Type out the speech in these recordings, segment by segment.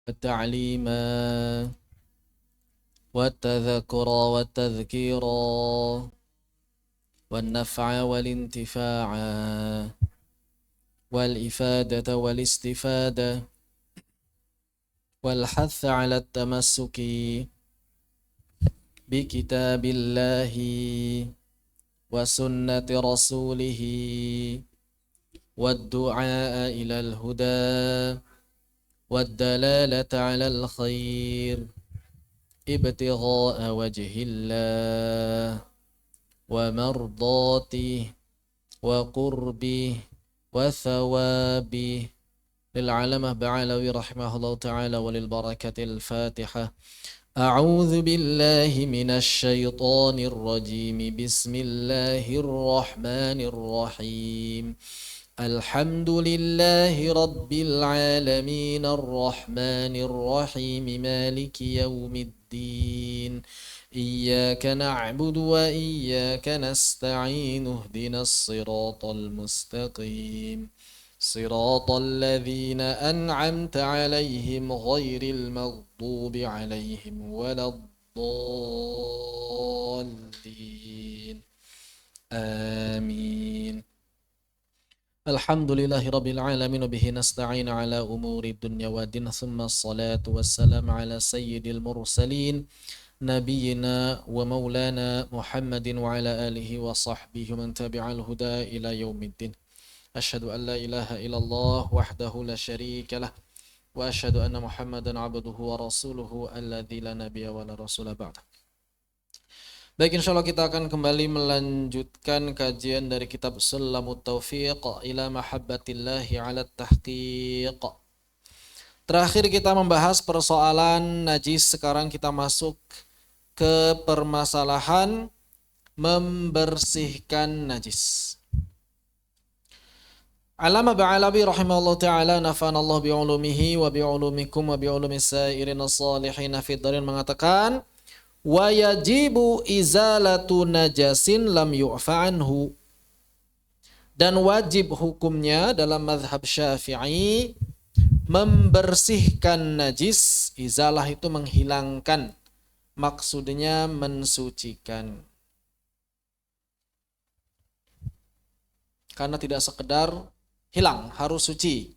والتعليما والتذكرا والتذكيرا والنفع والانتفاعا والإفادة والاستفادة والحث على التمسك بكتاب الله وسنة رسوله والدعاء إلى الهدى والدلالة على الخير ابتغاء وجه الله ومرضاته وقربه وثوابه. للعلامة بعلوي رحمه الله تعالى وللبركة الفاتحة. أعوذ بالله من الشيطان الرجيم. بسم الله الرحمن الرحيم. الحمد لله رب العالمين الرحمن الرحيم مالك يوم الدين إياك نعبد وإياك نستعين اهدنا الصراط المستقيم صراط الذين أنعمت عليهم غير المغضوب عليهم ولا الضالين آمين. Alhamdulillahi rabbil alamin wa bihi nasta'in ala umuri dunya wa din thumma salatu wassalam ala sayyidil mursalin nabiyyina wa maulana Muhammadin wa ala alihi wa sahbihi man tabi'al huda ila yaumiddin. Asyhadu an la ilaha illallah wahdahu la syarika lah wa asyhadu anna Muhammadan abduhu wa rasuluhu alladzi la nabiyya wa la rasula ba'da. Baik, insyaallah kita akan kembali melanjutkan kajian dari kitab Sulamut Taufiq ila Mahabbatillahi ala Tahqiq. Terakhir kita membahas persoalan najis, sekarang kita masuk ke permasalahan membersihkan najis. Alama Ba'alawi rahimahullah ta'ala nafanallah bi'ulumihi wa bi'ulumikum wa bi'ulumis sairin as-salihin fid darin mengatakan wa yajibu izalatu najasin lam yu'fa anhu, dan wajib hukumnya dalam mazhab Syafi'i membersihkan najis. Izalah itu menghilangkan, maksudnya mensucikan, karena tidak sekedar hilang, harus suci.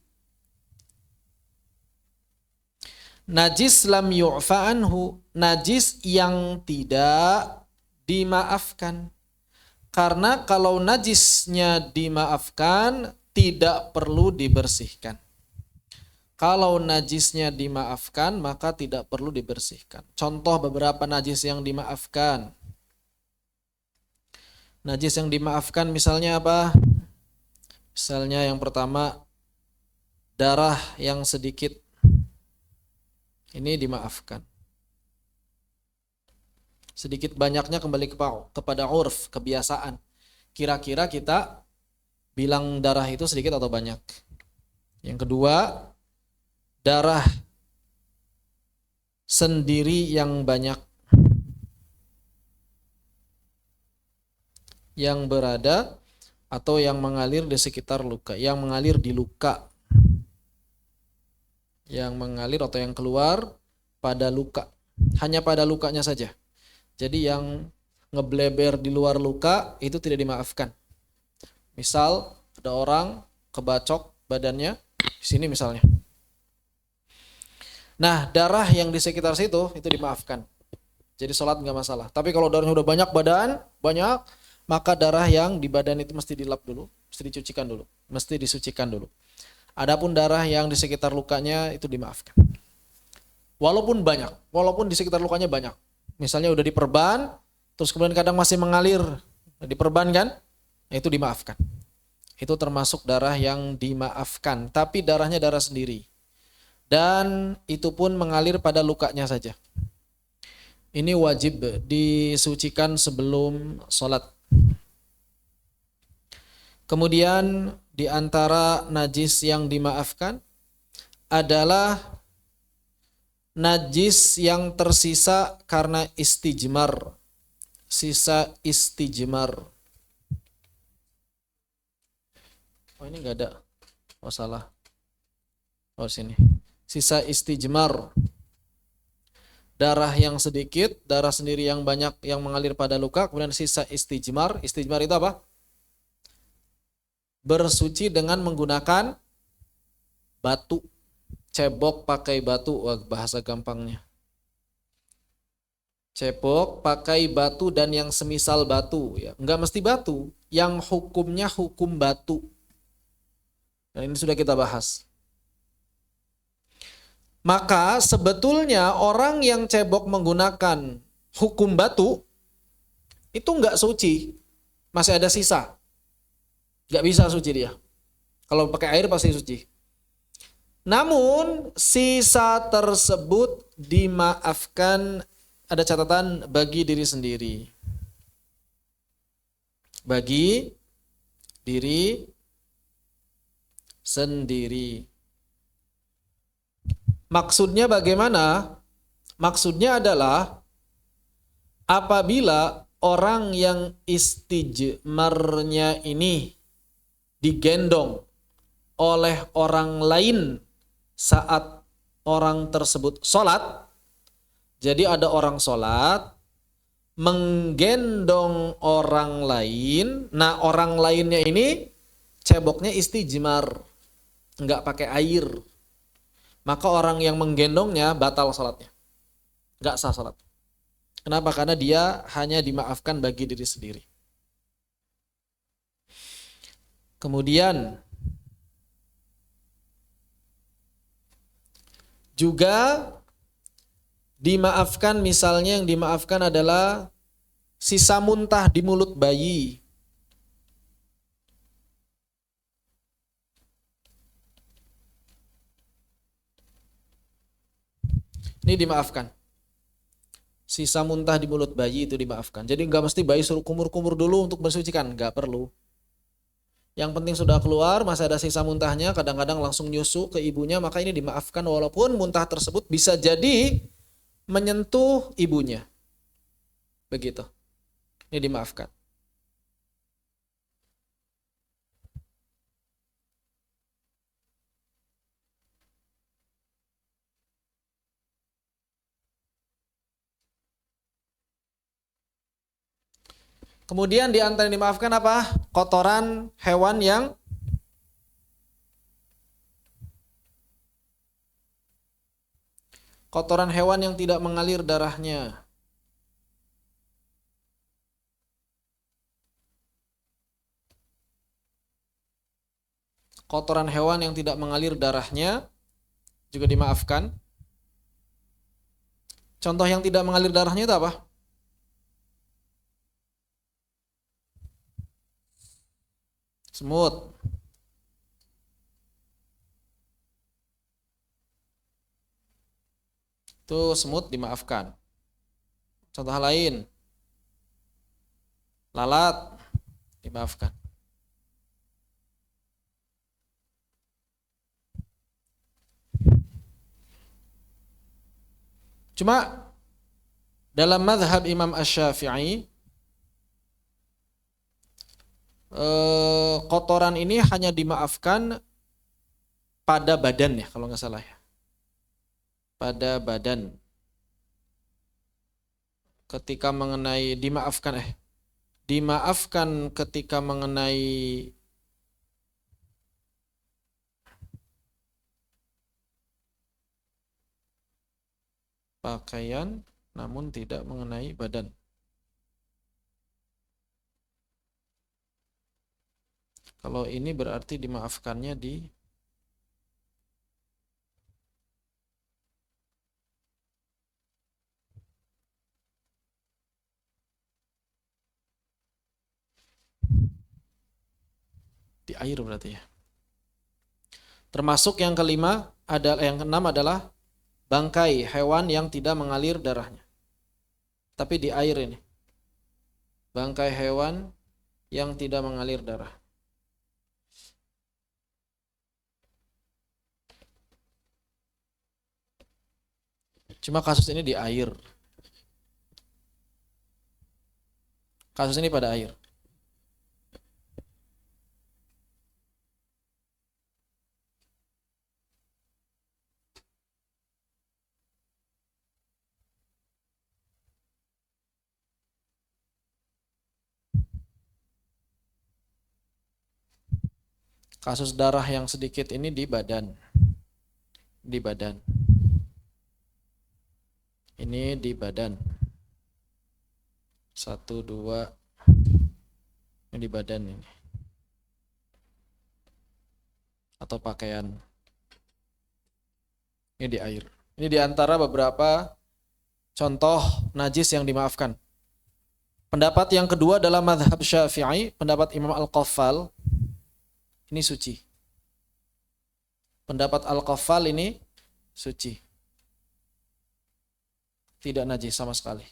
Najis lam yu'fa anhu, najis yang tidak dimaafkan. Karena kalau najisnya dimaafkan, tidak perlu dibersihkan. Kalau najisnya dimaafkan, maka tidak perlu dibersihkan. Contoh beberapa najis yang dimaafkan. Najis yang dimaafkan misalnya apa? Misalnya yang pertama, darah yang sedikit. Ini dimaafkan. Sedikit banyaknya kembali kepada urf, kebiasaan. Kira-kira kita bilang darah itu sedikit atau banyak. Yang kedua, darah sendiri yang banyak, yang berada atau yang mengalir di sekitar luka, yang mengalir di luka, yang mengalir atau yang keluar pada luka, hanya pada lukanya saja. Jadi yang ngebleber di luar luka itu tidak dimaafkan. Misal ada orang kebacok badannya di sini misalnya. Nah, darah yang di sekitar situ itu dimaafkan. Jadi sholat nggak masalah. Tapi kalau darahnya udah banyak banyak, maka darah yang di badan itu mesti dilap dulu, mesti dicucikan dulu, mesti disucikan dulu. Adapun darah yang di sekitar lukanya itu dimaafkan. Walaupun di sekitar lukanya banyak. Misalnya udah diperban, terus kemudian kadang masih mengalir, diperban kan? Itu dimaafkan. Itu termasuk darah yang dimaafkan, tapi darahnya darah sendiri. Dan itu pun mengalir pada lukanya saja. Ini wajib disucikan sebelum sholat. Kemudian di antara najis yang dimaafkan adalah najis yang tersisa karena istijmar. Sisa istijmar. Oh ini enggak ada. Oh salah. Oh sini. sisa istijmar, darah yang sedikit, darah sendiri yang banyak yang mengalir pada luka, kemudian sisa istijmar. Istijmar itu apa? Bersuci dengan menggunakan batu, cebok pakai batu. Wah, bahasa gampangnya. Cebok pakai batu dan yang semisal batu, ya. Enggak mesti batu, yang hukumnya hukum batu. Dan ini sudah kita bahas. Maka sebetulnya orang yang cebok menggunakan hukum batu itu enggak suci, masih ada sisa. Enggak bisa suci dia. Kalau pakai air pasti suci. Namun sisa tersebut dimaafkan, ada catatan, bagi diri sendiri. Bagi diri sendiri. Maksudnya bagaimana? Maksudnya adalah apabila orang yang istijmarnya ini digendong oleh orang lain saat orang tersebut sholat. Jadi ada orang sholat menggendong orang lain. Nah, orang lainnya ini ceboknya istijmar, nggak pakai air. Maka orang yang menggendongnya batal sholatnya, nggak sah sholat. Kenapa? Karena dia hanya dimaafkan bagi diri sendiri. Kemudian juga dimaafkan, misalnya yang dimaafkan adalah sisa muntah di mulut bayi. Ini dimaafkan. Sisa muntah di mulut bayi itu dimaafkan. Jadi nggak mesti bayi suruh kumur-kumur dulu untuk bersucikan, nggak perlu. Yang penting sudah keluar, masih ada sisa muntahnya, kadang-kadang langsung nyusu ke ibunya, maka ini dimaafkan walaupun muntah tersebut bisa jadi menyentuh ibunya. Begitu. Ini dimaafkan. Kemudian di antara yang dimaafkan apa? Kotoran hewan yang tidak mengalir darahnya. Kotoran hewan yang tidak mengalir darahnya juga dimaafkan. Contoh yang tidak mengalir darahnya itu apa? Semut. Itu semut dimaafkan. Contoh lain, lalat dimaafkan. Cuma dalam mazhab Imam Asy-Syafi'i, kotoran ini hanya dimaafkan pada badan ya, kalau nggak salah ya. Pada badan. Ketika mengenai dimaafkan ketika mengenai pakaian, namun tidak mengenai badan. Kalau ini berarti dimaafkannya di air berarti ya. Termasuk yang kelima adalah, yang keenam adalah bangkai hewan yang tidak mengalir darahnya. Tapi di air ini. Bangkai hewan yang tidak mengalir darah. Cuma kasus ini di air. Kasus ini pada air. Kasus darah yang sedikit ini di badan. Di badan. Ini di badan. 1, 2. Ini di badan ini. Atau pakaian. Ini di air. Ini di antara beberapa contoh najis yang dimaafkan. Pendapat yang kedua adalah mazhab Syafi'i, pendapat Imam Al-Qaffal, ini suci. Pendapat Al-Qaffal ini suci. Tidak najis sama sekali.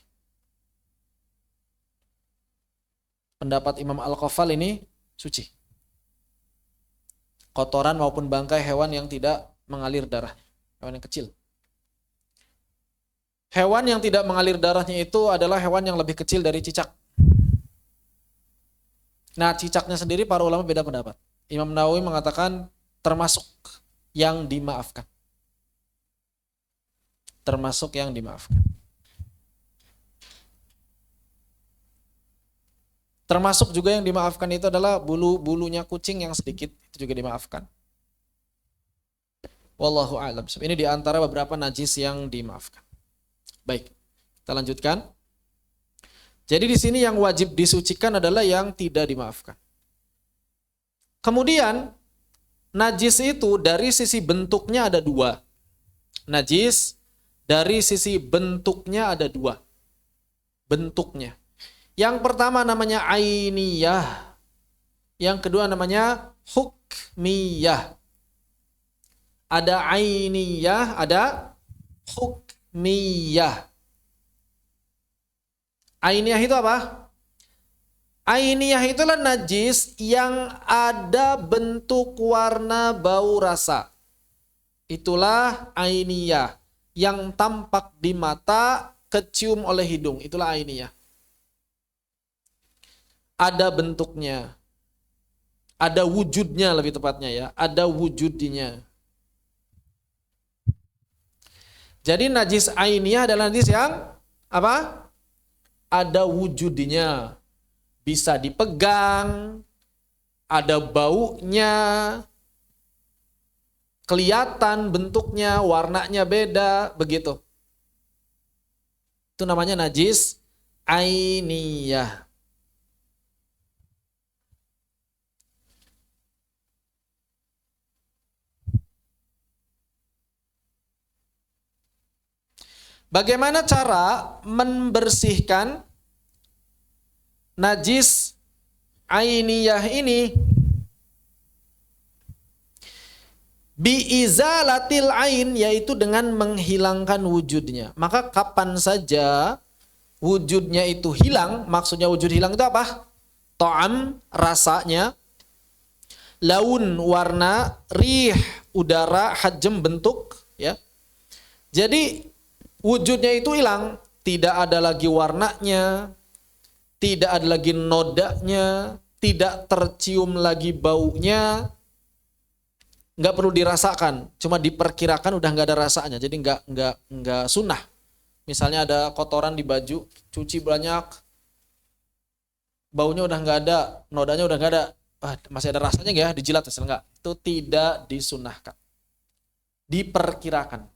Pendapat Imam Al-Qaffal ini suci. Kotoran maupun bangkai hewan yang tidak mengalir darah. Hewan yang kecil. Hewan yang tidak mengalir darahnya itu adalah hewan yang lebih kecil dari cicak. Nah, cicaknya sendiri para ulama beda pendapat. Imam Nawawi mengatakan termasuk yang dimaafkan. Termasuk yang dimaafkan. Termasuk juga yang dimaafkan itu adalah bulu-bulunya kucing yang sedikit, itu juga dimaafkan. Wallahu a'lam. Ini di antara beberapa najis yang dimaafkan. Baik, kita lanjutkan. Jadi di sini yang wajib disucikan adalah yang tidak dimaafkan. Kemudian najis itu dari sisi bentuknya ada dua. Najis dari sisi bentuknya ada dua. Bentuknya. Yang pertama namanya ainiyah. Yang kedua namanya hukmiyah. Ada ainiyah, ada hukmiyah. Ainiyah itu apa? Ainiyah itulah najis yang ada bentuk, warna, bau, rasa. Itulah ainiyah. Yang tampak di mata, kecium oleh hidung. Itulah ainiyah. Ada bentuknya. Ada wujudnya lebih tepatnya ya. Ada wujudnya. Jadi najis ainiyah adalah najis yang apa? Ada wujudnya. Bisa dipegang, ada baunya, kelihatan bentuknya, warnanya beda, begitu. Itu namanya najis ainiyah. Bagaimana cara membersihkan najis ainiyah ini? Biizalatil ain, yaitu dengan menghilangkan wujudnya. Maka kapan saja wujudnya itu hilang, maksudnya wujud hilang itu apa? Ta'am, rasanya, laun, warna, rih, udara, hajm, bentuk, ya. Jadi wujudnya itu hilang, tidak ada lagi warnanya, tidak ada lagi nodanya, tidak tercium lagi baunya, nggak perlu dirasakan, cuma diperkirakan udah nggak ada rasanya, jadi nggak sunnah. Misalnya ada kotoran di baju, cuci banyak, baunya udah nggak ada, nodanya udah nggak ada, masih ada rasanya nggak ya, dijilat hasil nggak? Itu tidak disunnahkan, diperkirakan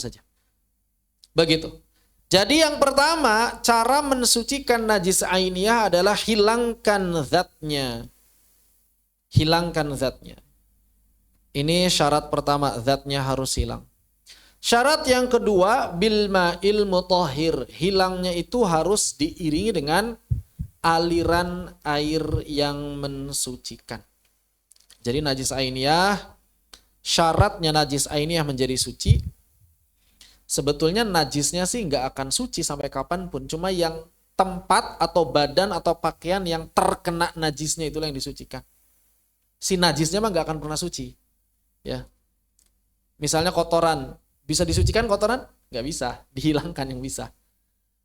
saja. Begitu. Jadi yang pertama, cara mensucikan najis ainiyah adalah hilangkan zatnya. Hilangkan zatnya. Ini syarat pertama, zatnya harus hilang. Syarat yang kedua, bil ma'il mutahhir. Hilangnya itu harus diiringi dengan aliran air yang mensucikan. Jadi najis ainiyah, syaratnya najis ainiyah menjadi suci. Sebetulnya najisnya sih nggak akan suci sampai kapanpun. Cuma yang tempat atau badan atau pakaian yang terkena najisnya itulah yang disucikan. Si najisnya mah nggak akan pernah suci. Ya. Misalnya kotoran, bisa disucikan kotoran? Nggak bisa, dihilangkan yang bisa.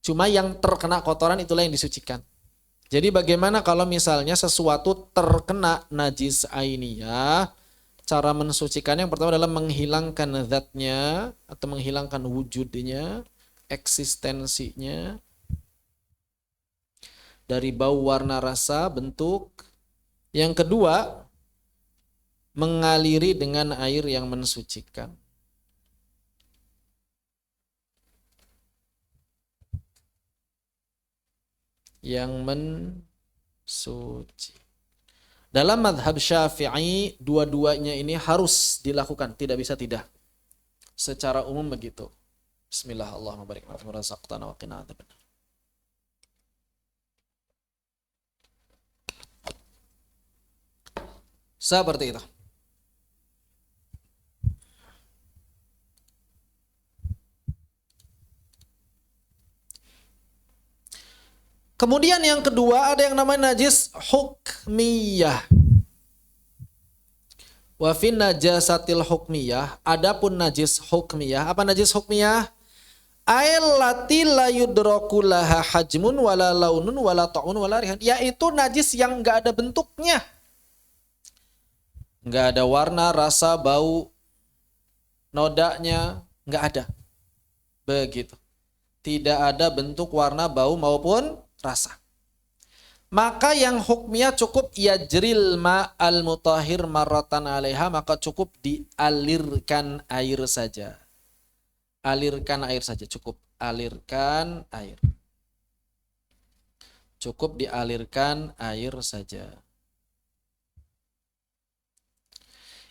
Cuma yang terkena kotoran itulah yang disucikan. Jadi bagaimana kalau misalnya sesuatu terkena najis ainiyah? Cara mensucikannya yang pertama adalah menghilangkan zatnya atau menghilangkan wujudnya, eksistensinya, dari bau, warna, rasa, bentuk, Yang kedua, mengaliri dengan air yang mensucikan. Yang mensuci. Dalam madhab Syafi'i, dua-duanya ini harus dilakukan, tidak bisa tidak. Secara umum begitu. Bismillah, Allahumma barik lana wa razaqtana wa qina adzabannar. Seperti itu. Kemudian yang kedua ada yang namanya najis hukmiyah. Wa fin najasatil hukmiyah, adapun najis hukmiyah, apa najis hukmiyah? Ailati la yudraku laha hajmun wala launun wala ta'un wala rihan, yaitu najis yang enggak ada bentuknya. Enggak ada warna, rasa, bau, nodanya, enggak ada. Begitu. Tidak ada bentuk, warna, bau maupun rasa. Maka yang hukmiyah cukup yajril ma'al mutahhir marratan 'alaiha, maka cukup dialirkan air saja. Alirkan air saja, cukup alirkan air. Cukup dialirkan air saja.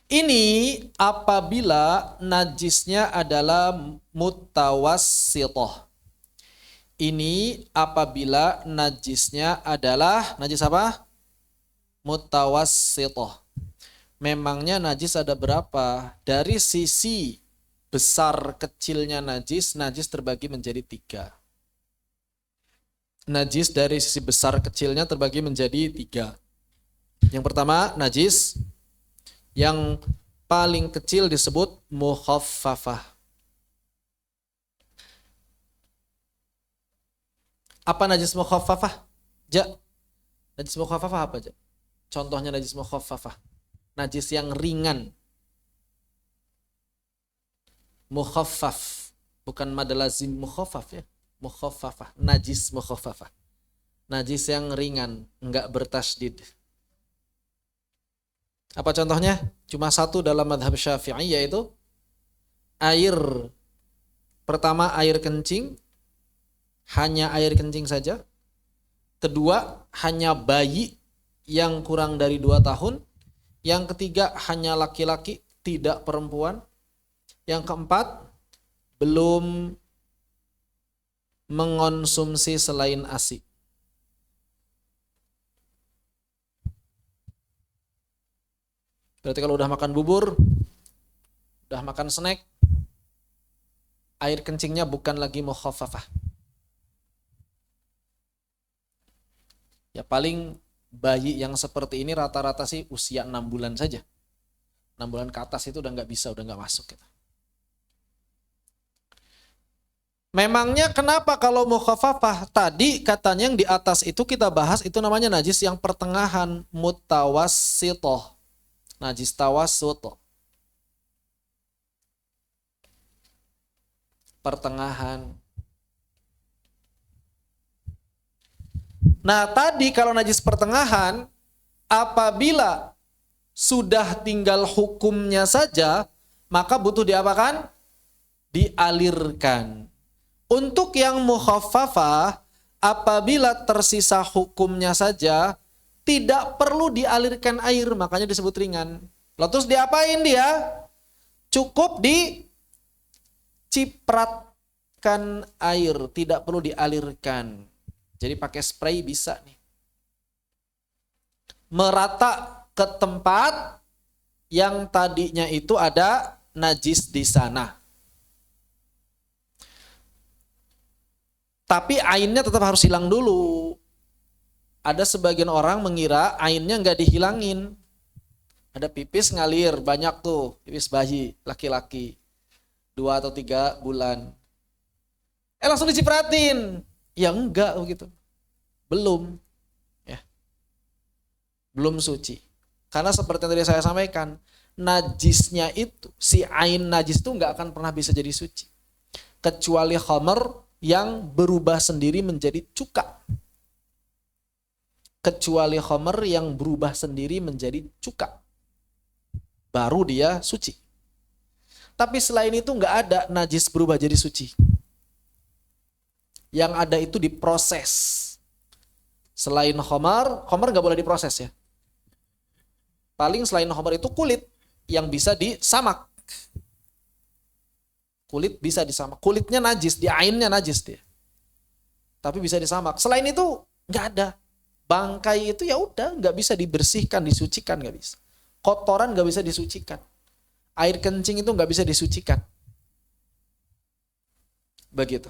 Ini apabila najisnya adalah mutawassithah. Ini apabila najisnya adalah najis apa? Mutawassithah. Memangnya najis ada berapa? Dari sisi besar kecilnya najis terbagi menjadi 3. Najis dari sisi besar kecilnya terbagi menjadi 3. Yang pertama, najis yang paling kecil disebut mukhaffafah. Apa najis mukhaffafah? Najis mukhaffafah apa, Ja? Contohnya najis mukhaffafah. Najis yang ringan. Mukhaffaf, bukan mad lazim mukhaffaf ya. Mukhaffafah, najis mukhaffafah. Najis yang ringan, enggak bertasydid. Apa contohnya? Cuma satu dalam madhab Syafi'i, yaitu air. Pertama, air kencing. Hanya air kencing saja. Kedua, hanya bayi yang kurang dari 2 tahun. Yang ketiga, hanya laki-laki, tidak perempuan. Yang keempat, belum mengonsumsi selain ASI. Berarti kalau udah makan bubur, udah makan snack, air kencingnya bukan lagi mukhaffafah. Ya paling bayi yang seperti ini rata-rata sih usia 6 bulan saja. 6 bulan ke atas itu udah nggak bisa, udah nggak masuk gitu. Memangnya kenapa kalau mukhaffafah? Tadi katanya yang di atas itu kita bahas itu namanya najis yang pertengahan, mutawassithah. Najis tawassut. Pertengahan. Nah, tadi kalau najis pertengahan, apabila sudah tinggal hukumnya saja, maka butuh diapakan? Dialirkan. Untuk yang mukhaffafah, apabila tersisa hukumnya saja, tidak perlu dialirkan air, makanya disebut ringan. Lalu terus diapain dia? Cukup dicipratkan air, tidak perlu dialirkan. Jadi pakai spray bisa nih. Merata ke tempat yang tadinya itu ada najis di sana. Tapi ainnya tetap harus hilang dulu. Ada sebagian orang mengira ainnya nggak dihilangin. Ada pipis ngalir, banyak tuh, pipis bayi, laki-laki. 2 atau 3 bulan. Langsung dicipratin. Ya enggak begitu. Belum. Ya. Belum suci. Karena seperti yang tadi saya sampaikan, najisnya itu, si ain najis itu enggak akan pernah bisa jadi suci. Kecuali khamar yang berubah sendiri menjadi cuka. kecuali khamr yang berubah sendiri menjadi cuka. Baru dia suci. Tapi selain itu nggak ada najis berubah jadi suci. Yang ada itu diproses. Selain khamr nggak boleh diproses ya. Paling selain khamr itu kulit yang bisa disamak. Kulit bisa disamak. Kulitnya najis, di ainnya najis dia. Tapi bisa disamak. Selain itu nggak ada. Bangkai itu ya udah nggak bisa dibersihkan, disucikan nggak bisa. Kotoran nggak bisa disucikan. Air kencing itu nggak bisa disucikan. Begitu.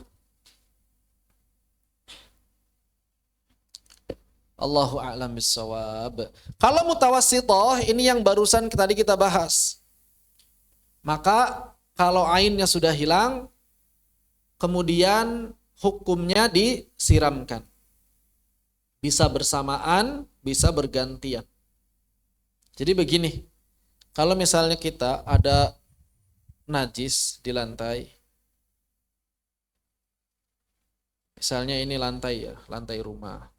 Allahu a'lam bissawab. Kalau mutawassithah, ini yang barusan tadi kita bahas. Maka kalau ainnya sudah hilang, kemudian hukumnya disiramkan. Bisa bersamaan, bisa bergantian. Jadi begini, kalau misalnya kita ada najis di lantai, misalnya ini lantai ya, lantai rumah.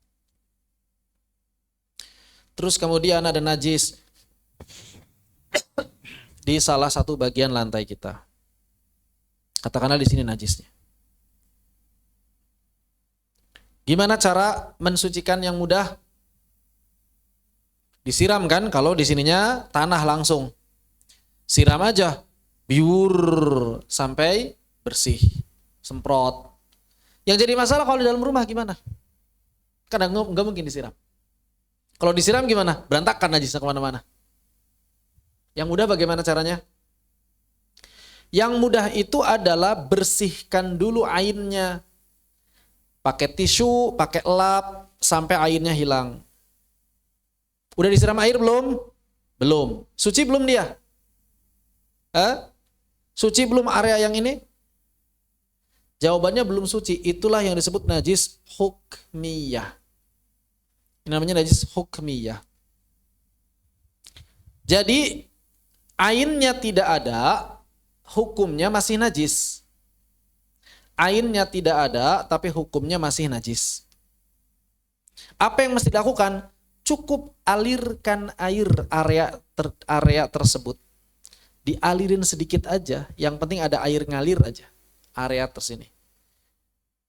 Terus kemudian ada najis di salah satu bagian lantai kita. Katakanlah di sini najisnya. Gimana cara mensucikan yang mudah? Disiram kan, kalau di sininya tanah langsung. Siram aja, biur sampai bersih, semprot. Yang jadi masalah kalau di dalam rumah gimana? Kadang nggak mungkin disiram. Kalau disiram gimana? Berantakan najisnya kemana-mana. Yang mudah bagaimana caranya? Yang mudah itu adalah bersihkan dulu ainnya. Pakai tisu, pakai lap, sampai ainnya hilang. Udah disiram air belum? Belum. Suci belum dia? Suci belum area yang ini? Jawabannya belum suci. Itulah yang disebut najis hukmiyah. Ini namanya najis hukmiyah. Jadi ainnya tidak ada, hukumnya masih najis. Ainnya tidak ada, tapi hukumnya masih najis. Apa yang mesti dilakukan? Cukup alirkan air area tersebut. Dialirin sedikit aja, yang penting ada air ngalir aja. Area tersini.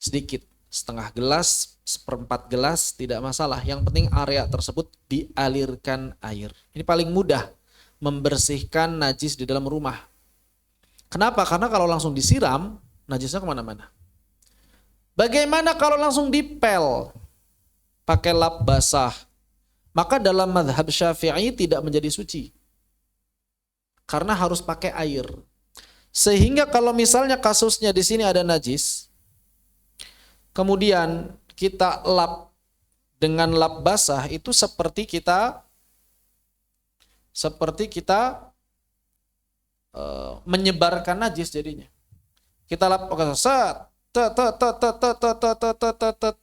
Sedikit, setengah gelas, seperempat gelas, tidak masalah. Yang penting area tersebut dialirkan air. Ini paling mudah membersihkan najis di dalam rumah. Kenapa? Karena kalau langsung disiram, najisnya kemana-mana. Bagaimana kalau langsung dipel? Pakai lap basah. Maka dalam mazhab Syafi'i tidak menjadi suci. Karena harus pakai air. Sehingga kalau misalnya kasusnya di sini ada najis, kemudian kita lap dengan lap basah, itu seperti kita menyebarkan najis jadinya. Kita lap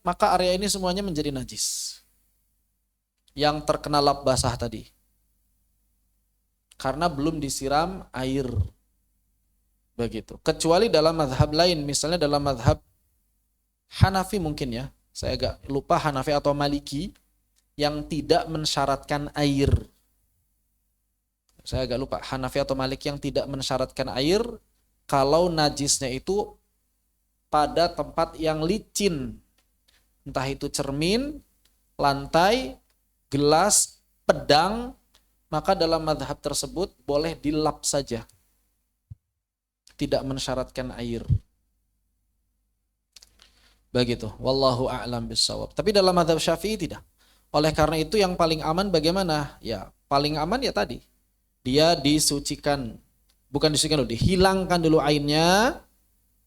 maka area ini semuanya menjadi najis. Yang terkena lap basah tadi. Karena belum disiram air. Begitu. Kecuali dalam mazhab lain, misalnya dalam mazhab Hanafi mungkin ya. Saya agak lupa Hanafi atau Maliki yang tidak mensyaratkan air. Saya agak lupa Hanafi atau Maliki yang tidak mensyaratkan air kalau najisnya itu pada tempat yang licin. Entah itu cermin, lantai, gelas, pedang, maka dalam mazhab tersebut boleh dilap saja. Tidak mensyaratkan air. Begitu. Wallahu a'lam bissawab. Tapi dalam mazhab Syafi'i tidak. Oleh karena itu yang paling aman bagaimana? Ya, paling aman ya tadi. Dia disucikan. Bukan disucikan dulu, dihilangkan dulu ainnya.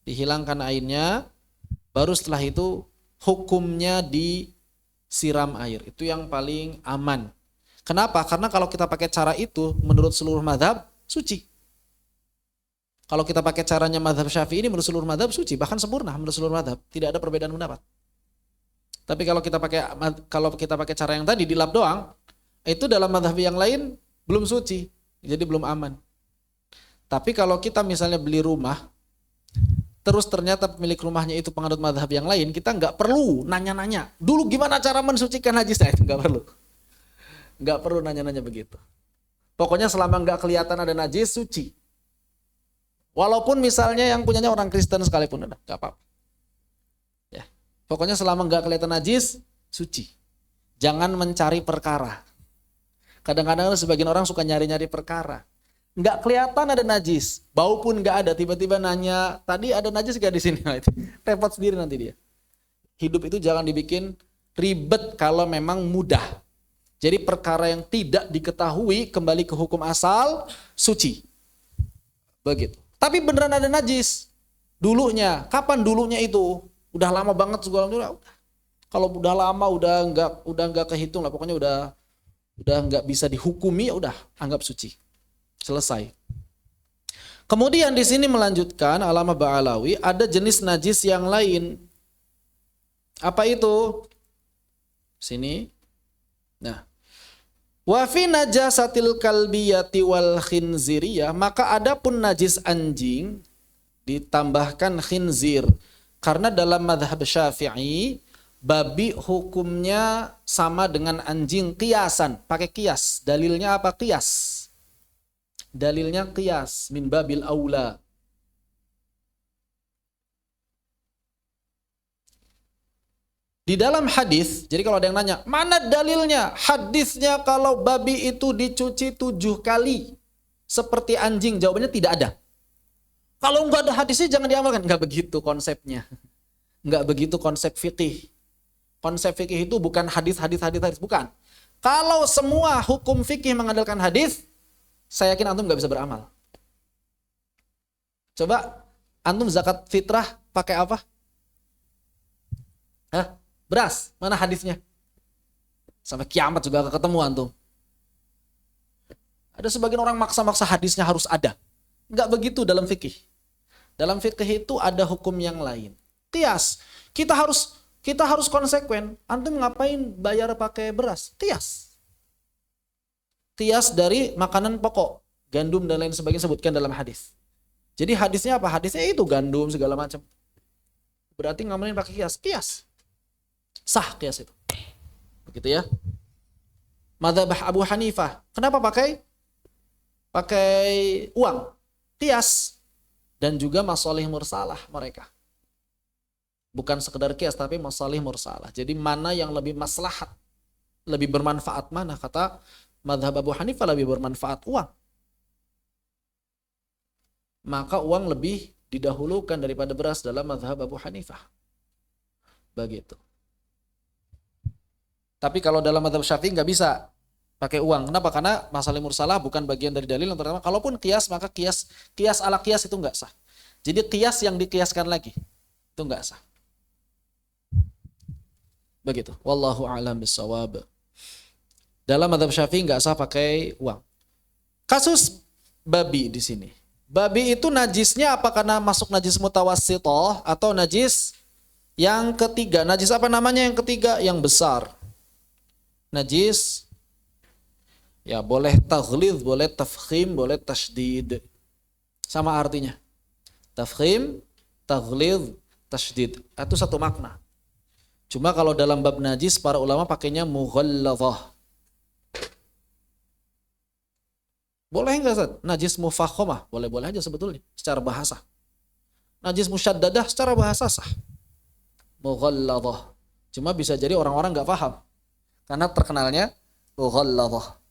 Dihilangkan ainnya. Baru setelah itu hukumnya disiram air. Itu yang paling aman. Kenapa? Karena kalau kita pakai cara itu menurut seluruh mazhab suci. Kalau kita pakai caranya mazhab Syafi'i ini menurut seluruh mazhab suci, bahkan sempurna menurut seluruh mazhab, tidak ada perbedaan pendapat. Tapi kalau kita pakai cara yang tadi dilap doang, itu dalam mazhab yang lain belum suci, jadi belum aman. Tapi kalau kita misalnya beli rumah, terus ternyata pemilik rumahnya itu penganut mazhab yang lain, kita nggak perlu nanya-nanya. Dulu gimana cara mensucikan najis? Nah, itu nggak perlu. Nggak perlu nanya-nanya begitu. Pokoknya selama nggak kelihatan ada najis, suci. Walaupun misalnya yang punyanya orang Kristen sekalipun, nggak apa-apa. Ya. Pokoknya selama nggak kelihatan najis, suci. Jangan mencari perkara. Kadang-kadang sebagian orang suka nyari-nyari perkara. Nggak kelihatan ada najis, bau pun nggak ada. Tiba-tiba nanya, tadi ada najis nggak di sini? Repot sendiri nanti dia. Hidup itu jangan dibikin ribet kalau memang mudah. Jadi perkara yang tidak diketahui kembali ke hukum asal, suci. Begitu. Tapi beneran ada najis. Dulunya, kapan dulunya itu? Udah lama banget segala macam. Kalau udah lama udah nggak kehitung lah. Pokoknya udah nggak bisa dihukumi, ya udah anggap suci. Selesai. Kemudian di sini melanjutkan Allamah Ba'alawi, ada jenis najis yang lain. Apa itu? Sini. Nah, wa fi najasatil kalbiyati wal khinziriyah, maka adapun najis anjing ditambahkan khinzir. Karena dalam mazhab Syafi'i, babi hukumnya sama dengan anjing kiasan, pakai kias. Dalilnya apa? Kias. Dalilnya kias min babil aula. Di dalam hadis, jadi kalau ada yang nanya, mana dalilnya? Hadisnya kalau babi itu dicuci 7 kali seperti anjing, jawabannya tidak ada. Kalau nggak ada hadisnya jangan diamalkan. Nggak begitu konsepnya. Nggak begitu konsep fikih. Konsep fikih itu bukan hadis, bukan. Kalau semua hukum fikih mengandalkan hadis, saya yakin antum nggak bisa beramal. Coba antum zakat fitrah pakai apa? Hah? Beras, mana hadisnya? Sampai kiamat juga gak ketemu antum. Ada sebagian orang maksa-maksa hadisnya harus ada. Enggak begitu dalam fikih. Dalam fikih itu ada hukum yang lain. Qiyas. Kita harus konsekuen. Antum ngapain bayar pakai beras? Qiyas. Qiyas dari makanan pokok, gandum dan lain sebagainya sebutkan dalam hadis. Jadi hadisnya apa? Hadisnya itu gandum segala macam. Berarti ngamalin pakai qiyas. Qiyas. Sah qiyas itu. Begitu ya. Madzhab Abu Hanifah. Kenapa pakai uang? Qiyas. Dan juga masalih mursalah mereka. Bukan sekedar qiyas tapi masalih mursalah. Jadi mana yang lebih maslahat, lebih bermanfaat mana? Kata Madzhab Abu Hanifah lebih bermanfaat uang. Maka uang lebih didahulukan daripada beras dalam Madzhab Abu Hanifah. Begitu. Tapi kalau dalam mazhab Syafi'i nggak bisa pakai uang. Kenapa? Karena masalah mursalah bukan bagian dari dalil yang pertama. Kalaupun kias, maka kias ala kias itu nggak sah. Jadi kias yang dikiaskan lagi itu nggak sah. Begitu. Wallahu a'lam bishawab. Dalam mazhab Syafi'i nggak sah pakai uang. Kasus babi di sini. Babi itu najisnya apa karena masuk najis mutawassithah atau najis yang ketiga? Najis apa namanya yang ketiga? Yang besar. Najis ya boleh taghlidz, boleh tafkhim, boleh tasydid. Sama artinya. Tafkhim, taghlidz, tasydid. Itu satu makna. Cuma kalau dalam bab najis para ulama pakainya mughalladzah. Boleh enggak Ustaz? Najis mufakhamah, boleh-boleh aja sebetulnya secara bahasa. Najis musyaddadah secara bahasa sah. Mughalladzah. Cuma bisa jadi orang-orang enggak paham. Karena terkenalnya mughalladzah.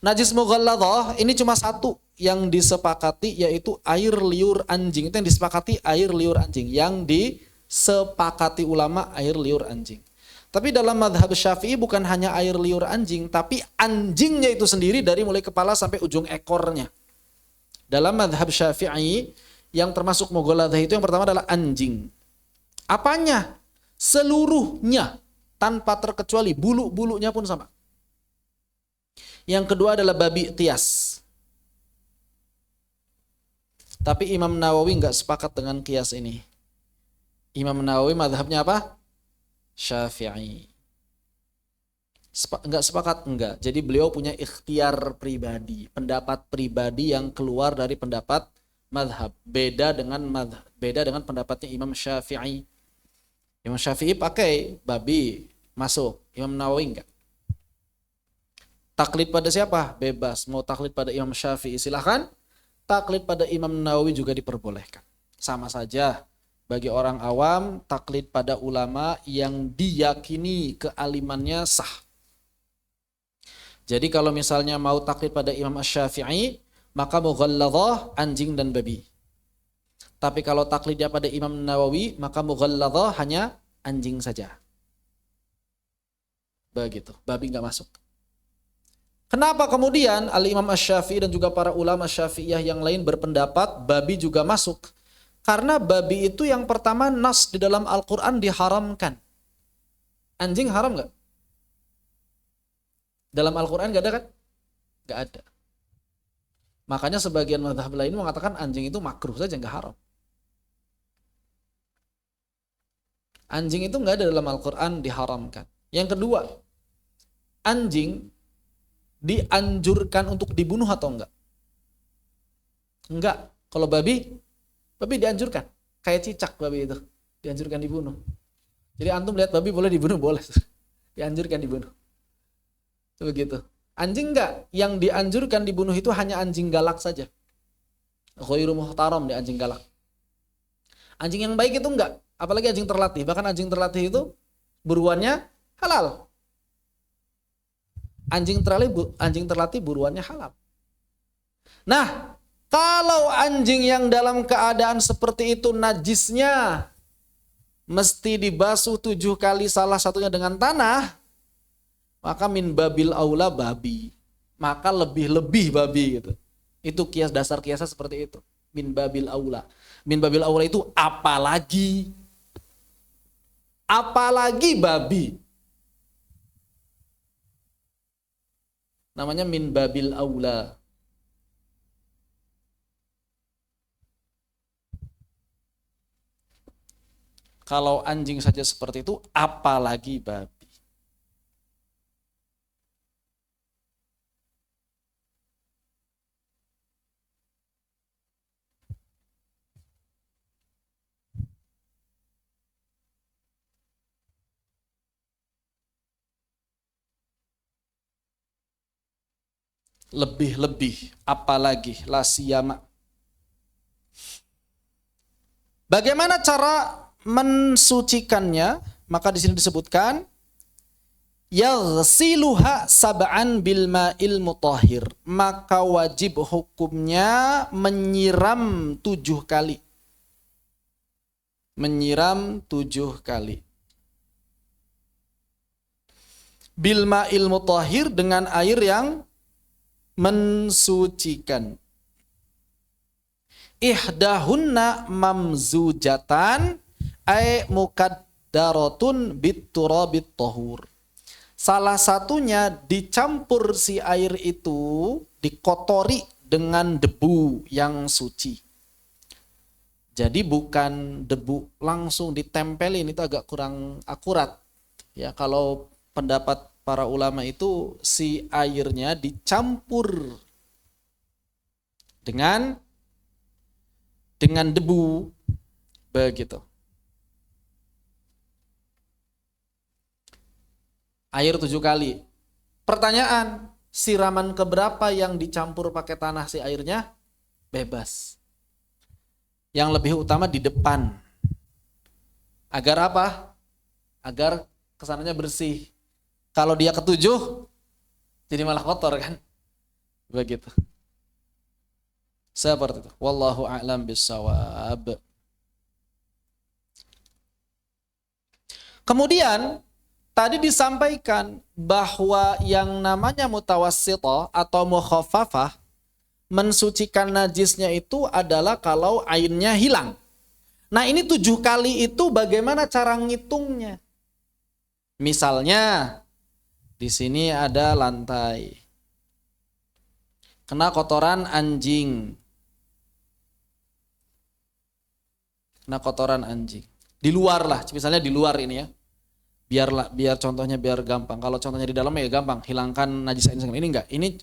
Najis mughalladzah ini cuma satu yang disepakati, yaitu air liur anjing. Itu yang disepakati air liur anjing. Yang disepakati ulama air liur anjing. Tapi dalam mazhab Syafi'i bukan hanya air liur anjing, tapi anjingnya itu sendiri dari mulai kepala sampai ujung ekornya. Dalam mazhab Syafi'i yang termasuk mughalladzah itu yang pertama adalah anjing. Apanya? Seluruhnya. Tanpa terkecuali, bulu-bulunya pun sama. Yang kedua adalah babi qiyas. Tapi Imam Nawawi nggak sepakat dengan qiyas ini. Imam Nawawi mazhabnya apa? Syafi'i. Nggak sepakat? Enggak. Jadi beliau punya ikhtiar pribadi. Pendapat pribadi yang keluar dari pendapat madhab. Beda dengan pendapatnya Imam Syafi'i. Imam Syafi'i pakai babi masuk, Imam Nawawi enggak. Taklid pada siapa? Bebas. Mau taklid pada Imam Syafi'i silahkan. Taklid pada Imam Nawawi juga diperbolehkan. Sama saja bagi orang awam taklid pada ulama yang diyakini kealimannya sah. Jadi kalau misalnya mau taklid pada Imam Syafi'i, maka mughalladhah anjing dan babi. Tapi kalau taklidnya pada Imam Nawawi, maka mughalladhah hanya anjing saja. Begitu, babi nggak masuk. Kenapa kemudian Al-Imam Asy-Syafi'i dan juga para ulama Syafi'iyah yang lain berpendapat babi juga masuk? Karena babi itu yang pertama nas di dalam Al-Quran diharamkan. Anjing haram nggak? Dalam Al-Quran nggak ada kan? Nggak ada. Makanya sebagian mazhab lain mengatakan anjing itu makruh saja, nggak haram. Anjing itu nggak ada dalam Al-Quran diharamkan. Yang kedua, anjing dianjurkan untuk dibunuh atau enggak? Enggak. Kalau babi dianjurkan. Kayak cicak babi itu. Dianjurkan dibunuh. Jadi antum lihat babi boleh dibunuh? Boleh. Dianjurkan dibunuh. Itu begitu. Anjing enggak. Yang dianjurkan dibunuh itu hanya anjing galak saja. Ghairu muhtaram di anjing galak. Anjing yang baik itu enggak. Apalagi anjing terlatih. Bahkan anjing terlatih itu buruannya halal. Anjing terlatih buruannya halal. Nah, kalau anjing yang dalam keadaan seperti itu najisnya mesti dibasuh 7 kali, salah satunya dengan tanah, maka min babil aula babi. Maka lebih-lebih babi gitu. Itu dasar kiasnya seperti itu. Min babil aula. Min babil aula itu apalagi babi. Namanya min babil aula. Kalau anjing saja seperti itu, apalagi babi. Lebih-lebih, apalagi la siyama. Bagaimana cara mensucikannya? Maka di sini disebutkan yaghsiluha sab'an bil ma'il mutahhir. Maka wajib hukumnya menyiram 7 kali. Menyiram 7 kali. Bil ma'il mutahhir, dengan air yang mensucikan. Ihdahunna mamzujatan ay mukaddaratun bitturabit tahur. Salah satunya dicampur si air itu, dikotori dengan debu yang suci. Jadi bukan debu langsung ditempelin, itu agak kurang akurat. Ya, kalau pendapat para ulama itu si airnya dicampur dengan debu, begitu. Air 7 kali. Pertanyaan, siraman keberapa yang dicampur pakai tanah si airnya? Bebas. Yang lebih utama di depan. Agar apa? Agar kesananya bersih. Kalau dia ketujuh, jadi malah kotor kan? Begitu. Seperti itu. Wallahu a'lam bissawab. Kemudian tadi disampaikan bahwa yang namanya mutawassithah atau mukhaffafah, mensucikan najisnya itu adalah kalau ainnya hilang. Nah, ini 7 kali itu bagaimana cara ngitungnya? Misalnya di sini ada lantai, kena kotoran anjing. Di luar lah, misalnya di luar ini ya. Biar contohnya biar gampang. Kalau contohnya di dalam ya gampang, hilangkan najis ini enggak. Ini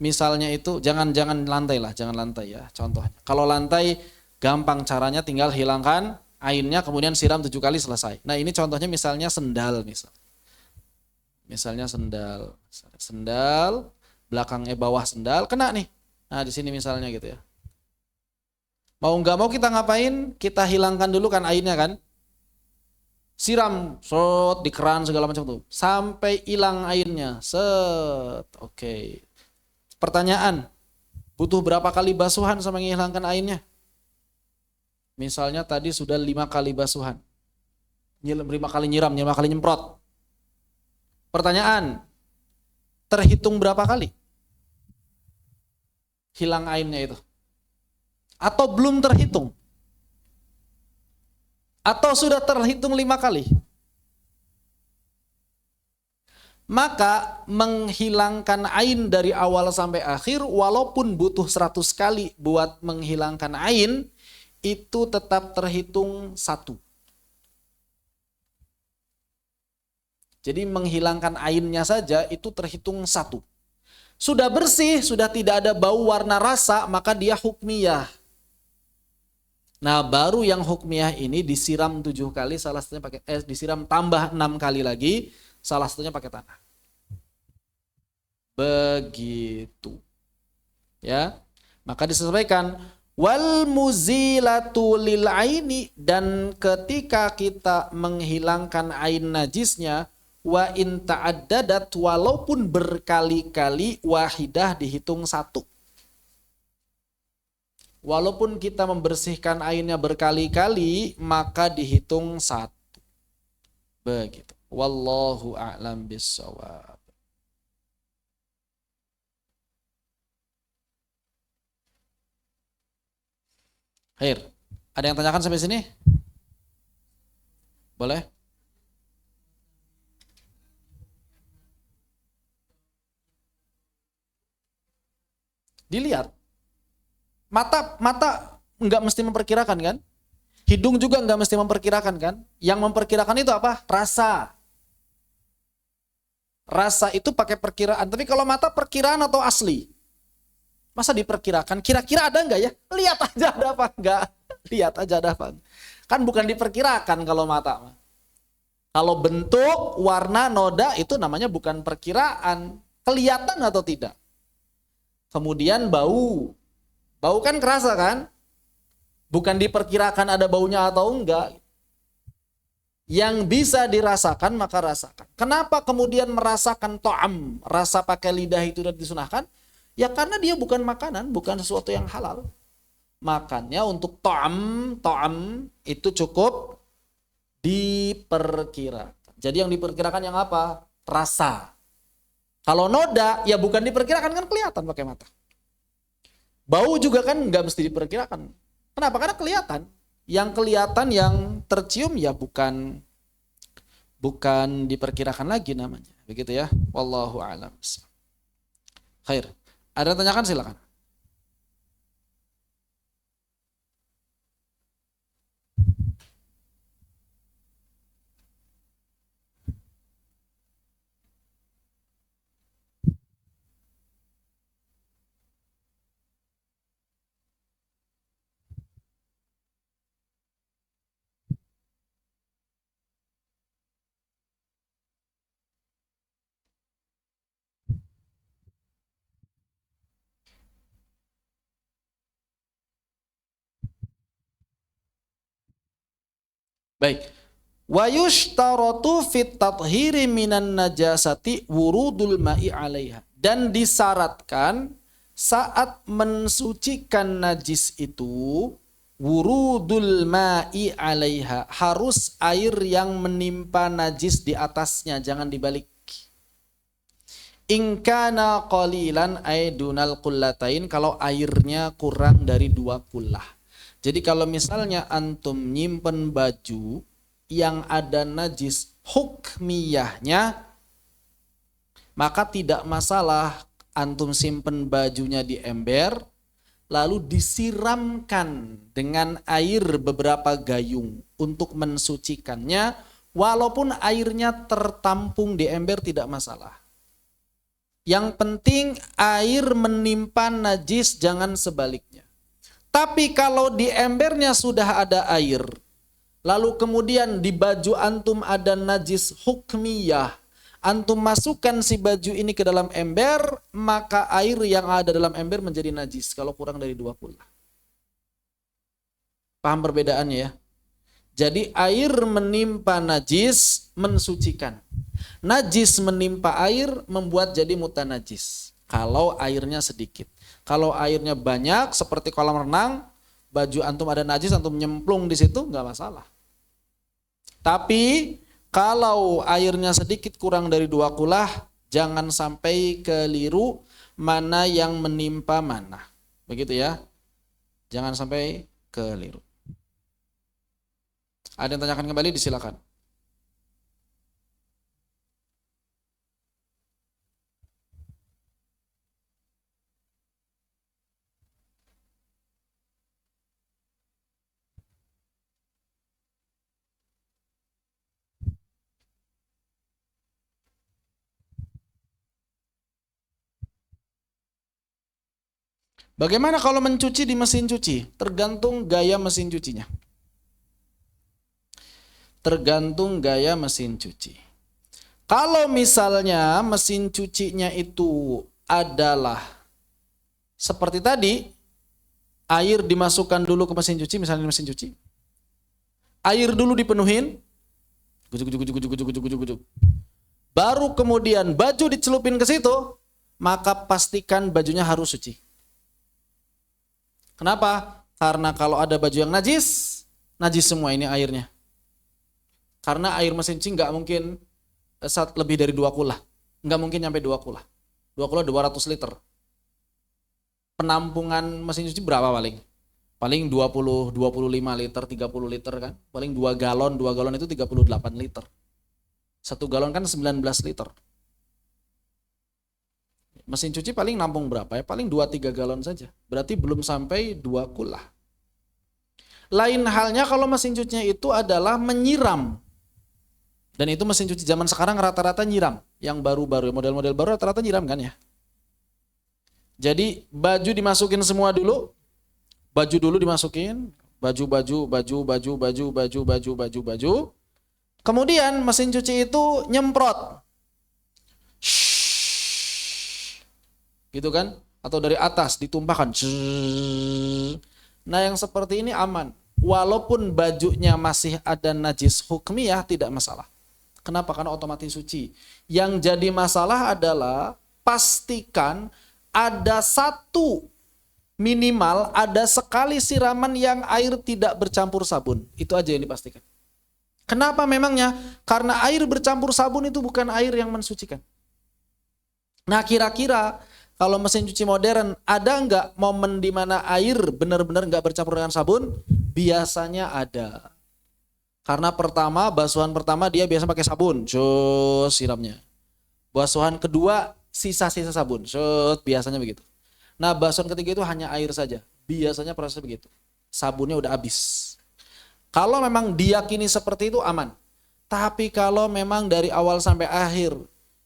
misalnya itu jangan lantai lah, jangan lantai ya contohnya. Kalau lantai gampang caranya, tinggal hilangkan ainnya kemudian siram 7 kali selesai. Nah ini contohnya misalnya sendal misalnya sendal belakangnya bawah sendal kena nih. Nah di sini misalnya gitu ya. Mau nggak mau kita ngapain? Kita hilangkan dulu kan ainnya kan. Siram, di keran segala macam tuh sampai hilang airnya. Oke. Pertanyaan, butuh berapa kali basuhan sama menghilangkan airnya? Misalnya tadi sudah 5 kali basuhan. 5 kali nyiram, 5 kali nyemprot. Pertanyaan, terhitung berapa kali hilang airnya itu? Atau belum terhitung? Atau sudah terhitung 5 kali? Maka menghilangkan ain dari awal sampai akhir walaupun butuh 100 kali buat menghilangkan ain, itu tetap terhitung 1. Jadi menghilangkan ainnya saja itu terhitung 1. Sudah bersih, sudah tidak ada bau warna rasa, maka dia hukmiyah. Nah baru yang hukmiyah ini disiram 7 kali, salah satunya pakai disiram tambah 6 kali lagi, salah satunya pakai tanah. Begitu. Ya. Maka disesuaikan wal muzilatu lil aini, dan ketika kita menghilangkan ain najisnya, wa in ta'addadat, walaupun berkali-kali, wahidah dihitung 1. Walaupun kita membersihkan ainnya berkali-kali, maka dihitung 1. Begitu. Wallahu a'lam bissawab. Khair. Ada yang tanyakan sampai sini? Boleh? Dilihat. Mata nggak mesti memperkirakan kan? Hidung juga nggak mesti memperkirakan kan? Yang memperkirakan itu apa? Rasa. Rasa itu pakai perkiraan. Tapi kalau mata perkiraan atau asli? Masa diperkirakan? Kira-kira ada nggak ya? Lihat aja ada apa nggak? Lihat aja ada apa. Kan bukan diperkirakan kalau mata. Kalau bentuk, warna, noda itu namanya bukan perkiraan. Kelihatan atau tidak? Kemudian bau. Bau kan kerasa kan? Bukan diperkirakan ada baunya atau enggak. Yang bisa dirasakan maka rasakan. Kenapa kemudian merasakan to'am, rasa pakai lidah itu sudah disunahkan? Ya karena dia bukan makanan, bukan sesuatu yang halal. Makanya untuk to'am itu cukup diperkirakan. Jadi yang diperkirakan yang apa? Rasa. Kalau noda ya bukan diperkirakan, kan kelihatan pakai mata. Bau juga kan nggak mesti diperkirakan. Kenapa? Karena kelihatan. Yang kelihatan, yang tercium ya bukan diperkirakan lagi namanya. Begitu ya. Wallahu a'lam. Khair. Ada yang tanyakan silakan. Baik. Wa yushtaratu fit tathhiri minan najasati wurudul ma'i 'alaiha. Dan disyaratkan saat mensucikan najis itu wurudul ma'i 'alaiha, harus air yang menimpa najis di atasnya, jangan dibalik. In kana qalilan ay dunal qullatain, kalau airnya kurang dari 2 kullah. Jadi kalau misalnya antum nyimpen baju yang ada najis hukmiyahnya, maka tidak masalah antum simpen bajunya di ember, lalu disiramkan dengan air beberapa gayung untuk mensucikannya, walaupun airnya tertampung di ember tidak masalah. Yang penting air menimpa najis, jangan sebaliknya. Tapi kalau di embernya sudah ada air, lalu kemudian di baju antum ada najis hukmiyah, antum masukkan si baju ini ke dalam ember, maka air yang ada dalam ember menjadi najis kalau kurang dari 2 kula. Paham perbedaannya ya? Jadi air menimpa najis mensucikan. Najis menimpa air membuat jadi mutanajis. Kalau airnya sedikit. Kalau airnya banyak seperti kolam renang, baju antum ada najis, antum nyemplung di situ nggak masalah. Tapi kalau airnya sedikit kurang dari 2 kulah, jangan sampai keliru mana yang menimpa mana. Begitu ya. Jangan sampai keliru. Ada yang tanyakan kembali, disilakan. Bagaimana kalau mencuci di mesin cuci? Tergantung gaya mesin cucinya. Tergantung gaya mesin cuci. Kalau misalnya mesin cucinya itu adalah seperti tadi, air dimasukkan dulu ke mesin cuci, misalnya mesin cuci. Air dulu dipenuhin, gujuk. Baru kemudian baju dicelupin ke situ, maka pastikan bajunya harus suci. Kenapa? Karena kalau ada baju yang najis, najis semua ini airnya. Karena air mesin cuci nggak mungkin lebih dari 2 kula. Nggak mungkin sampai 2 kula. 2 kula 200 liter. Penampungan mesin cuci berapa paling? Paling 20, 25 liter, 30 liter kan. Paling 2 galon itu 38 liter. 1 galon kan 19 liter. Mesin cuci paling nampung berapa ya? Paling 2-3 galon saja. Berarti belum sampai 2 kula. Lain halnya kalau mesin cucinya itu adalah menyiram. Dan itu mesin cuci zaman sekarang rata-rata nyiram. Yang baru-baru, model-model baru rata-rata nyiram kan ya. Jadi baju dimasukin semua dulu. Baju dulu dimasukin. Baju. Kemudian mesin cuci itu nyemprot. Gitu kan? Atau dari atas ditumpahkan. Nah yang seperti ini aman. Walaupun bajunya masih ada najis hukmiyah tidak masalah. Kenapa? Karena otomatis suci. Yang jadi masalah adalah pastikan ada satu minimal, ada sekali siraman yang air tidak bercampur sabun. Itu aja yang dipastikan. Kenapa memangnya? Karena air bercampur sabun itu bukan air yang mensucikan. Nah kira-kira kalau mesin cuci modern ada nggak momen di mana air benar-benar nggak bercampur dengan sabun? Biasanya ada. Karena basuhan pertama dia biasa pakai sabun, siramnya. Basuhan kedua sisa-sisa sabun, biasanya begitu. Nah basuhan ketiga itu hanya air saja, biasanya prosesnya begitu. Sabunnya udah habis. Kalau memang diyakini seperti itu aman. Tapi kalau memang dari awal sampai akhir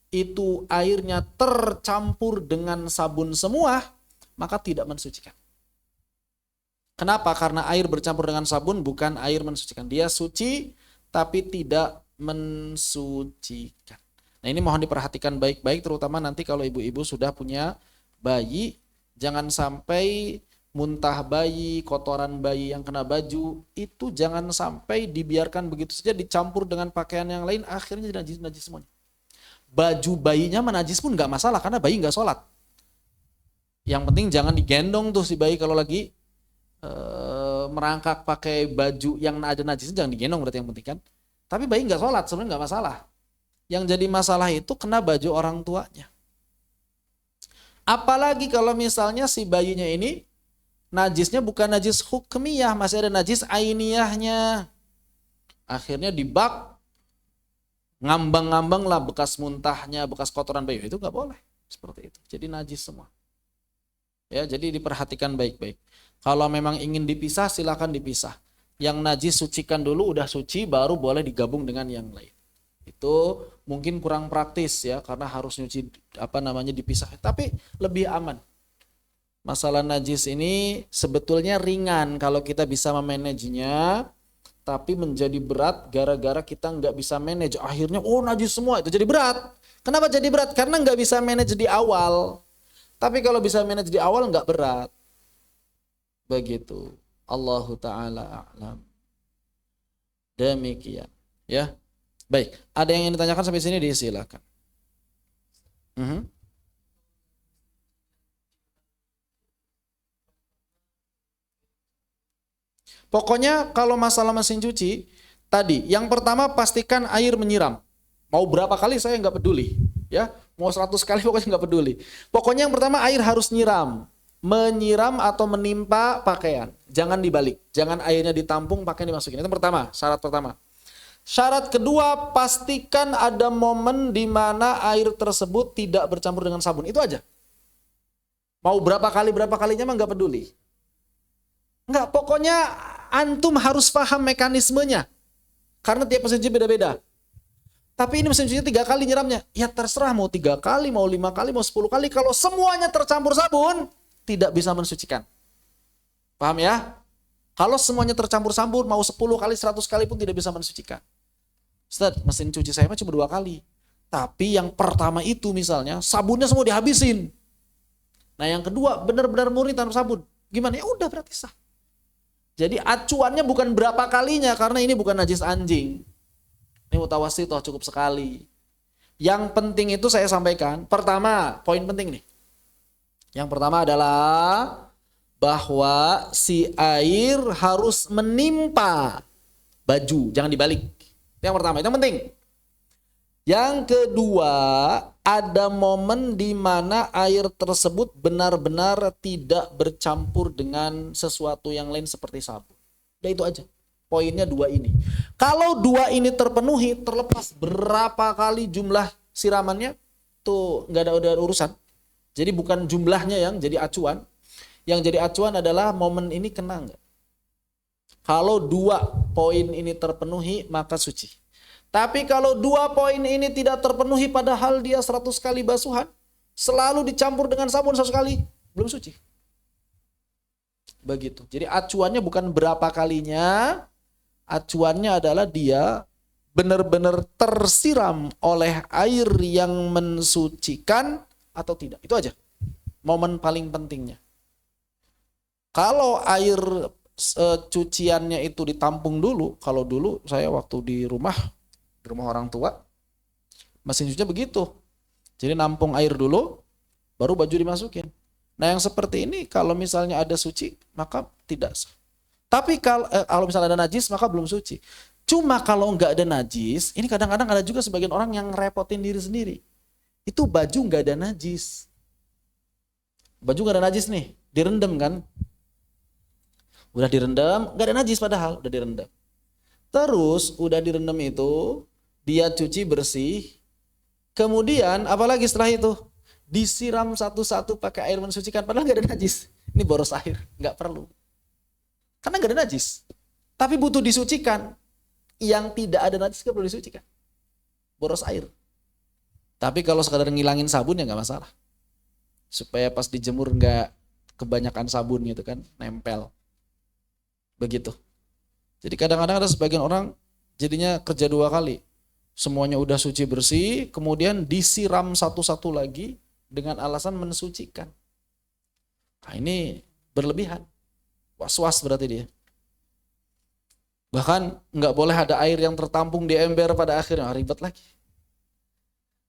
itu airnya tercampur dengan sabun semua, maka tidak mensucikan. Kenapa? Karena air bercampur dengan sabun bukan air mensucikan. Dia suci tapi tidak mensucikan. Nah ini mohon diperhatikan baik-baik, terutama nanti kalau ibu-ibu sudah punya bayi. Jangan sampai muntah bayi, kotoran bayi yang kena baju, itu jangan sampai dibiarkan begitu saja dicampur dengan pakaian yang lain, akhirnya najis semuanya. Baju bayinya menajis pun gak masalah karena bayi gak sholat. Yang penting jangan digendong tuh si bayi kalau lagi merangkak pakai baju yang ada najisnya, jangan digendong berarti yang penting kan. Tapi bayi nggak sholat sebenarnya nggak masalah. Yang jadi masalah itu kena baju orang tuanya. Apalagi kalau misalnya si bayinya ini najisnya bukan najis hukmiyah, masih ada najis ainiyahnya. Akhirnya di bak ngambang-ngambang lah bekas muntahnya, bekas kotoran bayi, itu nggak boleh seperti itu. Jadi najis semua. Ya, jadi diperhatikan baik-baik. Kalau memang ingin dipisah, silakan dipisah. Yang najis sucikan dulu, udah suci, baru boleh digabung dengan yang lain. Itu mungkin kurang praktis ya karena harus nyuci dipisah, tapi lebih aman. Masalah najis ini sebetulnya ringan kalau kita bisa memanagenya, tapi menjadi berat gara-gara kita nggak bisa manage. Akhirnya najis semua, itu jadi berat. Kenapa jadi berat? Karena nggak bisa manage di awal. Tapi kalau bisa manage di awal nggak berat. Begitu. Allahu ta'ala a'lam. Demikian. Ya. Baik. Ada yang ingin ditanyakan sampai sini, disilakan. Pokoknya kalau masalah mesin cuci, tadi yang pertama pastikan air menyiram. Mau berapa kali saya nggak peduli. Ya, mau 100 kali pokoknya nggak peduli. Pokoknya yang pertama air harus nyiram. Menyiram atau menimpa pakaian. Jangan dibalik. Jangan airnya ditampung, pakaian dimasukin. Itu pertama, syarat pertama. Syarat kedua, pastikan ada momen di mana air tersebut tidak bercampur dengan sabun. Itu aja. Mau berapa kalinya mah nggak peduli. Nggak, pokoknya antum harus paham mekanismenya. Karena tiap mesin cuci beda-beda. Tapi ini mesin cuci 3 kali nyiramnya. Ya terserah mau 3 kali, mau 5 kali, mau 10 kali. Kalau semuanya tercampur sabun, tidak bisa mensucikan. Paham ya? Kalau semuanya tercampur sabun, mau 10 kali, 100 kali pun tidak bisa mensucikan. Ustaz, mesin cuci saya cuma 2 kali. Tapi yang pertama itu misalnya, sabunnya semua dihabisin. Nah yang kedua, benar-benar murni tanpa sabun. Gimana? Ya udah berarti sah. Jadi acuannya bukan berapa kalinya, karena ini bukan najis anjing. Ini mutawassithah, cukup sekali. Yang penting itu saya sampaikan, pertama, poin penting nih. Yang pertama adalah bahwa si air harus menimpa baju, jangan dibalik. Itu yang pertama, itu yang penting. Yang kedua, ada momen di mana air tersebut benar-benar tidak bercampur dengan sesuatu yang lain seperti sabun. Udah itu aja. Poinnya 2 ini. Kalau 2 ini terpenuhi, terlepas berapa kali jumlah siramannya, tuh nggak ada urusan. Jadi bukan jumlahnya yang jadi acuan. Yang jadi acuan adalah momen ini kena nggak. Kalau 2 poin ini terpenuhi, maka suci. Tapi kalau 2 poin ini tidak terpenuhi padahal dia 100 kali basuhan, selalu dicampur dengan sabun 100 kali, belum suci. Begitu. Jadi acuannya bukan berapa kalinya, acuannya adalah dia benar-benar tersiram oleh air yang mensucikan atau tidak. Itu aja. Momen paling pentingnya. Kalau air cuciannya itu ditampung dulu, kalau dulu saya waktu di rumah orang tua, mesin cucinya begitu. Jadi nampung air dulu, baru baju dimasukin. Nah yang seperti ini kalau misalnya ada suci, maka tidak sah. Tapi kalau misalnya ada najis, maka belum suci. Cuma kalau nggak ada najis, ini kadang-kadang ada juga sebagian orang yang ngerepotin diri sendiri. Itu baju nggak ada najis. Baju nggak ada najis nih, direndam kan? Udah direndam, nggak ada najis padahal, udah direndam. Terus udah direndam itu, dia cuci bersih, kemudian apalagi setelah itu disiram satu-satu pakai air mensucikan, padahal nggak ada najis. Ini boros air, nggak perlu, karena nggak ada najis. Tapi butuh disucikan, yang tidak ada najis nggak perlu disucikan, boros air. Tapi kalau sekadar ngilangin sabun ya nggak masalah, supaya pas dijemur nggak kebanyakan sabun gitu kan, nempel. Begitu. Jadi kadang-kadang ada sebagian orang jadinya kerja 2 kali. Semuanya udah suci bersih, kemudian disiram satu-satu lagi dengan alasan mensucikan. Nah ini berlebihan. Was-was berarti dia. Bahkan nggak boleh ada air yang tertampung di ember pada akhirnya, ribet lagi.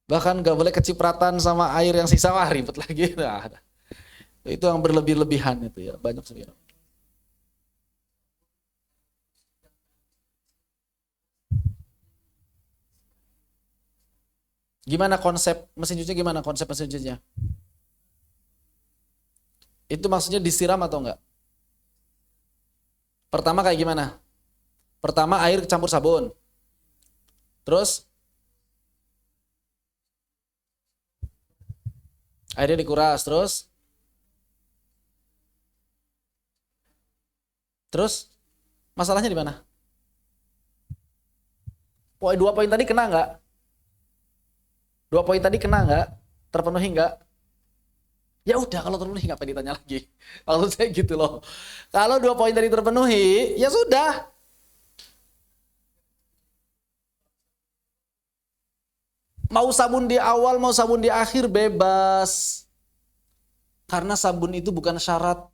Bahkan nggak boleh kecipratan sama air yang sisa, ribet lagi. Nah, itu yang berlebih-lebihan itu ya, banyak sebenarnya. Gimana konsep mesin cuci? Gimana konsep mesin cucinya? Itu maksudnya disiram atau enggak? Pertama kayak gimana? Pertama air campur sabun. Terus airnya dikuras. Terus masalahnya di mana? 2 poin tadi kena enggak? 2 poin tadi kena nggak? Terpenuhi nggak? Ya udah, kalau terpenuhi ngapain ditanya lagi? Maksud saya gitu loh. Kalau 2 poin tadi terpenuhi, ya sudah. Mau sabun di awal, mau sabun di akhir, bebas. Karena sabun itu bukan syarat.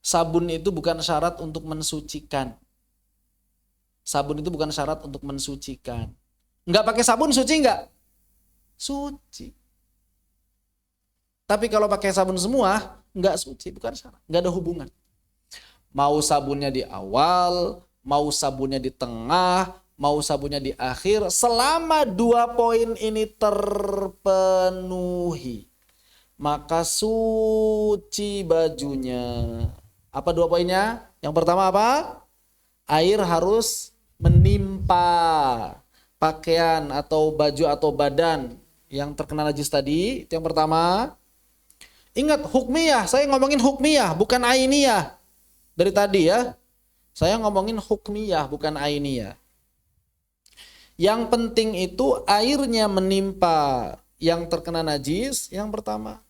Sabun itu bukan syarat untuk mensucikan. Sabun itu bukan syarat untuk mensucikan. Nggak pakai sabun suci nggak? Suci. Tapi kalau pakai sabun semua, nggak suci, bukan syarat. Nggak ada hubungan. Mau sabunnya di awal, mau sabunnya di tengah, mau sabunnya di akhir, selama 2 poin ini terpenuhi, maka suci bajunya. Apa 2 poinnya? Yang pertama apa? Air harus menimpa pakaian atau baju atau badan yang terkena najis tadi. Itu yang pertama. Ingat hukmiyah, saya ngomongin hukmiyah bukan ainiyah. Dari tadi ya. Saya ngomongin hukmiyah bukan ainiyah. Yang penting itu airnya menimpa yang terkena najis, yang pertama.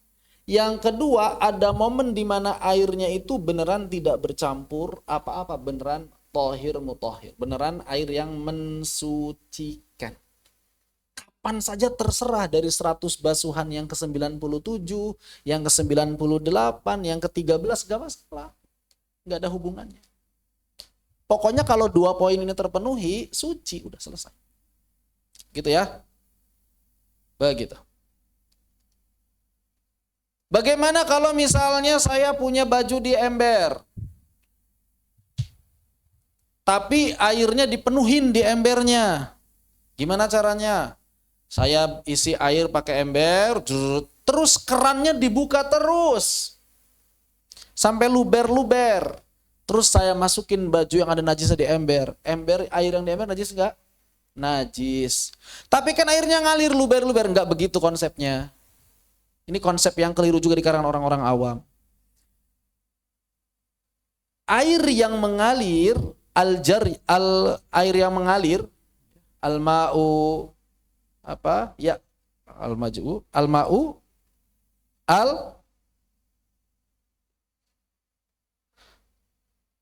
Yang kedua, ada momen di mana airnya itu beneran tidak bercampur apa-apa, beneran tohir mutahhir, beneran air yang mensucikan. Kapan saja terserah, dari 100 basuhan yang ke-97, yang ke-98, yang ke-13, gak masalah. Gak ada hubungannya. Pokoknya kalau 2 poin ini terpenuhi, suci, udah selesai. Gitu ya. Begitu. Bagaimana kalau misalnya saya punya baju di ember, tapi airnya dipenuhin di embernya? Gimana caranya? Saya isi air pakai ember, terus kerannya dibuka terus sampai luber-luber. Terus saya masukin baju yang ada najisnya di ember. Ember, air yang di ember najis enggak? Najis. Tapi kan airnya ngalir luber-luber. Enggak begitu konsepnya. Ini konsep yang keliru juga di kalangan orang-orang awam. Air yang mengalir, air yang mengalir, al-ma'u apa? Ya, al-maj'u, al-ma'u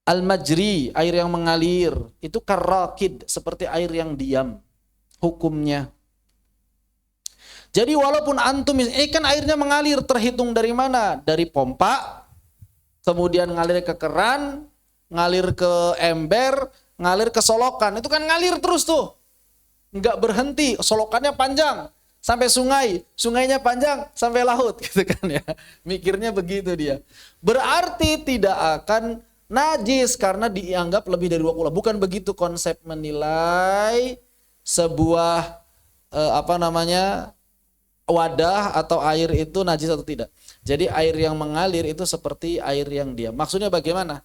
al-majri, air yang mengalir, itu karrakid, seperti air yang diam hukumnya. Jadi walaupun antum, kan airnya mengalir, terhitung dari mana? Dari pompa, kemudian ngalir ke keran, ngalir ke ember, ngalir ke solokan. Itu kan ngalir terus tuh. Nggak berhenti, solokannya panjang sampai sungai, sungainya panjang sampai laut, gitu kan ya. Mikirnya begitu dia. Berarti tidak akan najis karena dianggap lebih dari 20. Bukan begitu konsep menilai sebuah wadah atau air itu najis atau tidak. Jadi air yang mengalir itu seperti air yang diam. Maksudnya bagaimana?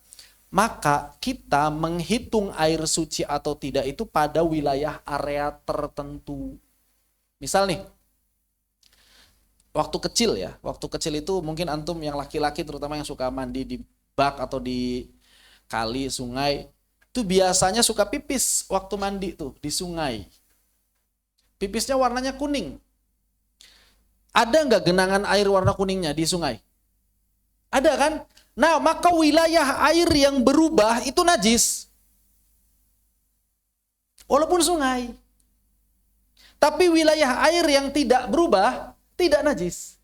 Maka kita menghitung air suci atau tidak itu pada wilayah area tertentu. Misal nih, waktu kecil itu mungkin antum yang laki-laki terutama yang suka mandi di bak atau di kali, sungai, itu biasanya suka pipis waktu mandi tuh di sungai. Pipisnya warnanya kuning. Ada nggak genangan air warna kuningnya di sungai? Ada kan? Nah, maka wilayah air yang berubah itu najis. Walaupun sungai. Tapi wilayah air yang tidak berubah, tidak najis.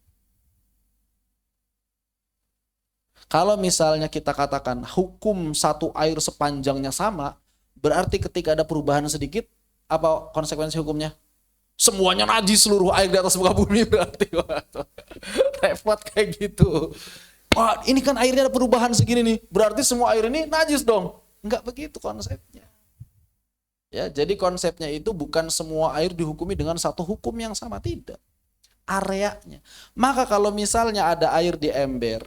Kalau misalnya kita katakan hukum satu air sepanjangnya sama, berarti ketika ada perubahan sedikit, apa konsekuensi hukumnya? Semuanya najis, seluruh air di atas muka bumi berarti. Repot kayak gitu. Wah, ini kan airnya ada perubahan segini nih, berarti semua air ini najis dong. Enggak begitu konsepnya. Ya, jadi konsepnya itu bukan semua air dihukumi dengan satu hukum yang sama, tidak. Areanya. Maka kalau misalnya ada air di ember,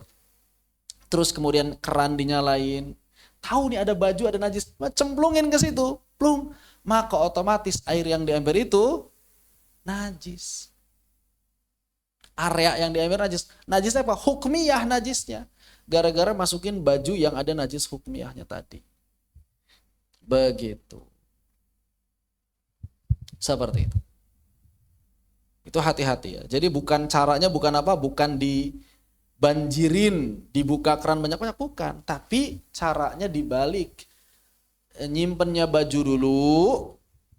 terus kemudian keran dinyalain, tahu nih ada baju ada najis, cemplungin ke situ, plung, maka otomatis air yang di ember itu najis. Area yang di ember najis. Najisnya apa? Hukmiyah najisnya. Gara-gara masukin baju yang ada najis hukmiyahnya tadi. Begitu. Seperti itu. Itu hati-hati ya. Jadi bukan caranya bukan apa, bukan dibanjirin, dibuka keran banyak-banyak, bukan. Tapi caranya dibalik. Nyimpennya baju dulu,